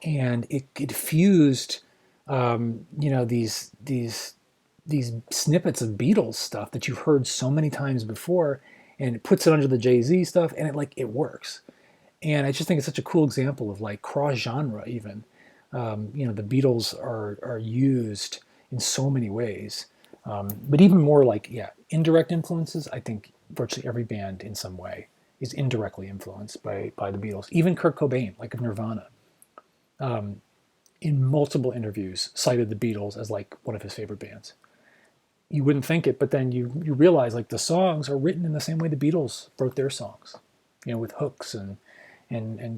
And it fused, these snippets of Beatles stuff that you've heard so many times before, and it puts it under the Jay-Z stuff, and it works. And I just think it's such a cool example of like cross genre even. The Beatles are used in so many ways. But even more like, yeah, indirect influences, I think virtually every band in some way is indirectly influenced by the Beatles. Even Kurt Cobain, like of Nirvana, in multiple interviews cited the Beatles as like one of his favorite bands. You wouldn't think it, but then you realize like the songs are written in the same way the Beatles wrote their songs, with hooks and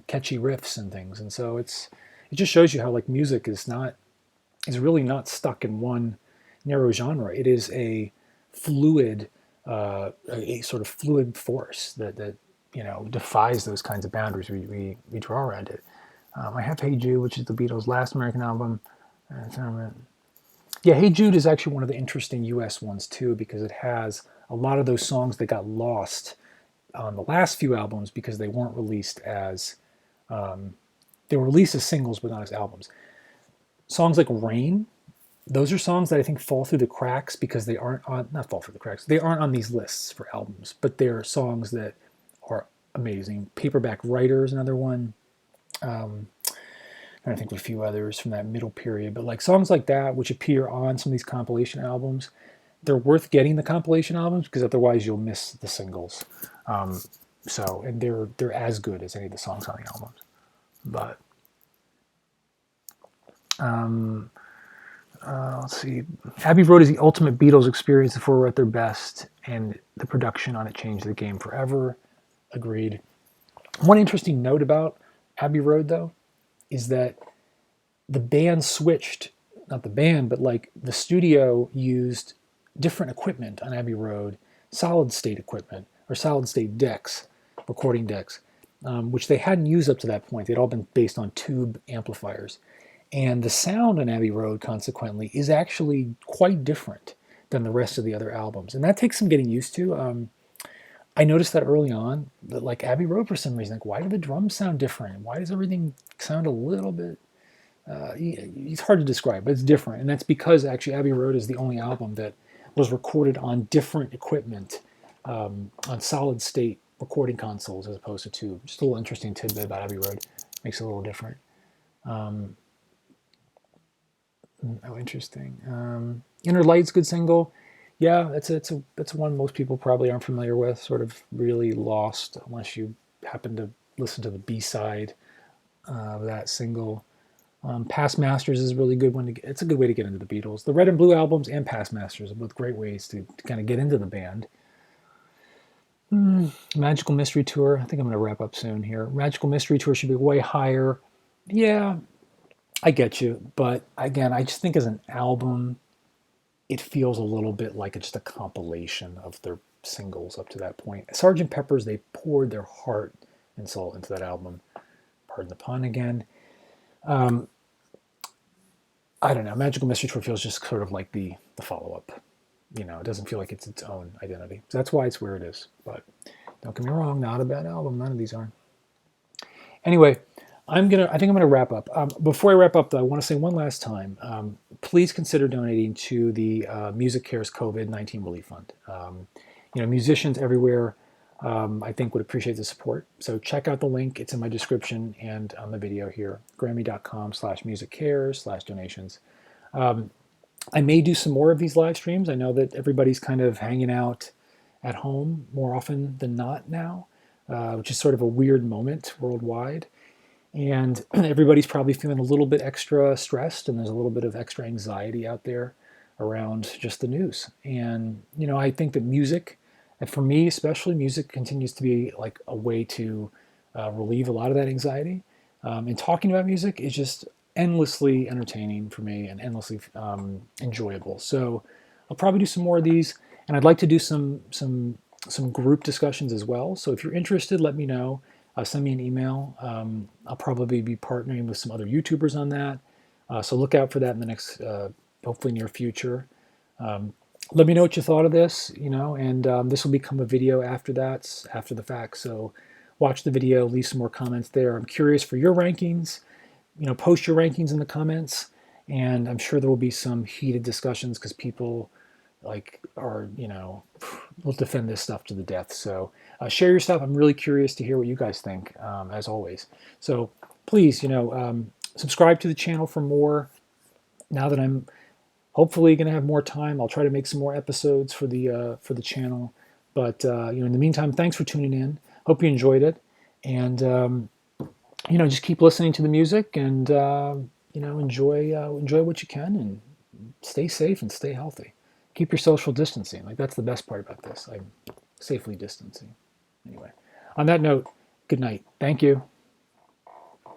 catchy riffs and things. And so it just shows you how like music is really not stuck in one narrow genre. It is a fluid, a sort of fluid force that defies those kinds of boundaries we draw around it. I have Hey Jude, which is the Beatles' last American album. Yeah, Hey Jude is actually one of the interesting US ones too, because it has a lot of those songs that got lost on the last few albums because they weren't released as they were released as singles but not as albums. Songs like Rain, those are songs that I think fall through the cracks because they aren't on, not fall through the cracks, they aren't on these lists for albums, but they're songs that are amazing. Paperback Writer is another one. I think of a few others from that middle period, but like songs like that, which appear on some of these compilation albums, they're worth getting the compilation albums because otherwise you'll miss the singles. And they're as good as any of the songs on the albums. But let's see. Abbey Road is the ultimate Beatles experience. The four were at their best, and the production on it changed the game forever. Agreed. One interesting note about Abbey Road, though, is that the band switched not the band, but like the studio used different equipment on Abbey Road, solid state equipment or solid state decks, recording decks, which they hadn't used up to that point. They'd all been based on tube amplifiers. And the sound on Abbey Road, consequently, is actually quite different than the rest of the other albums. And that takes some getting used to. I noticed that early on, that like Abbey Road, for some reason, like why do the drums sound different? Why does everything sound a little bit it's hard to describe, but it's different. And that's because actually Abbey Road is the only album that was recorded on different equipment, on solid state recording consoles as opposed to tube. Just a little interesting tidbit about Abbey Road. Makes it a little different. Um, oh, interesting. Inner Light's good single. Yeah, that's one most people probably aren't familiar with. Sort of really lost unless you happen to listen to the B side of that single. Past Masters is a really good one. It's a good way to get into the Beatles. The Red and Blue albums and Past Masters are both great ways to kind of get into the band. Magical Mystery Tour. I think I'm going to wrap up soon here. Magical Mystery Tour should be way higher. Yeah, I get you. But again, I just think as an album, it feels a little bit like it's just a compilation of their singles up to that point. Sgt. Pepper's, they poured their heart and soul into that album. Pardon the pun again. I don't know. Magical Mystery Tour feels just sort of like the follow up. You know, it doesn't feel like it's its own identity. So that's why it's where it is. But don't get me wrong, not a bad album. None of these are. Anyway, I think I'm gonna wrap up. Before I wrap up, though, I want to say one last time: please consider donating to the Music Cares COVID-19 Relief Fund. Musicians everywhere, I think, would appreciate the support. So check out the link. It's in my description and on the video here, grammy.com/musiccares/donations. I may do some more of these live streams. I know that everybody's kind of hanging out at home more often than not now, which is sort of a weird moment worldwide. And everybody's probably feeling a little bit extra stressed, and there's a little bit of extra anxiety out there around just the news. And, I think that music, and for me especially, music continues to be like a way to relieve a lot of that anxiety. And talking about music is just endlessly entertaining for me and endlessly enjoyable. So I'll probably do some more of these, and I'd like to do some group discussions as well. So if you're interested, let me know. Send me an email. I'll probably be partnering with some other YouTubers on that. So look out for that in the next, hopefully near future. Let me know what you thought of this, and this will become a video after that, after the fact. So watch the video, leave some more comments there. I'm curious for your rankings. Post your rankings in the comments, and I'm sure there will be some heated discussions because people will defend this stuff to the death. So share your stuff. I'm really curious to hear what you guys think, as always. So please, subscribe to the channel for more. Now that I'm hopefully going to have more time, I'll try to make some more episodes for the channel. But in the meantime, thanks for tuning in. Hope you enjoyed it, and just keep listening to the music and enjoy what you can, and stay safe and stay healthy. Keep your social distancing. That's the best part about this. I'm safely distancing. Anyway, on that note, good night. Thank you.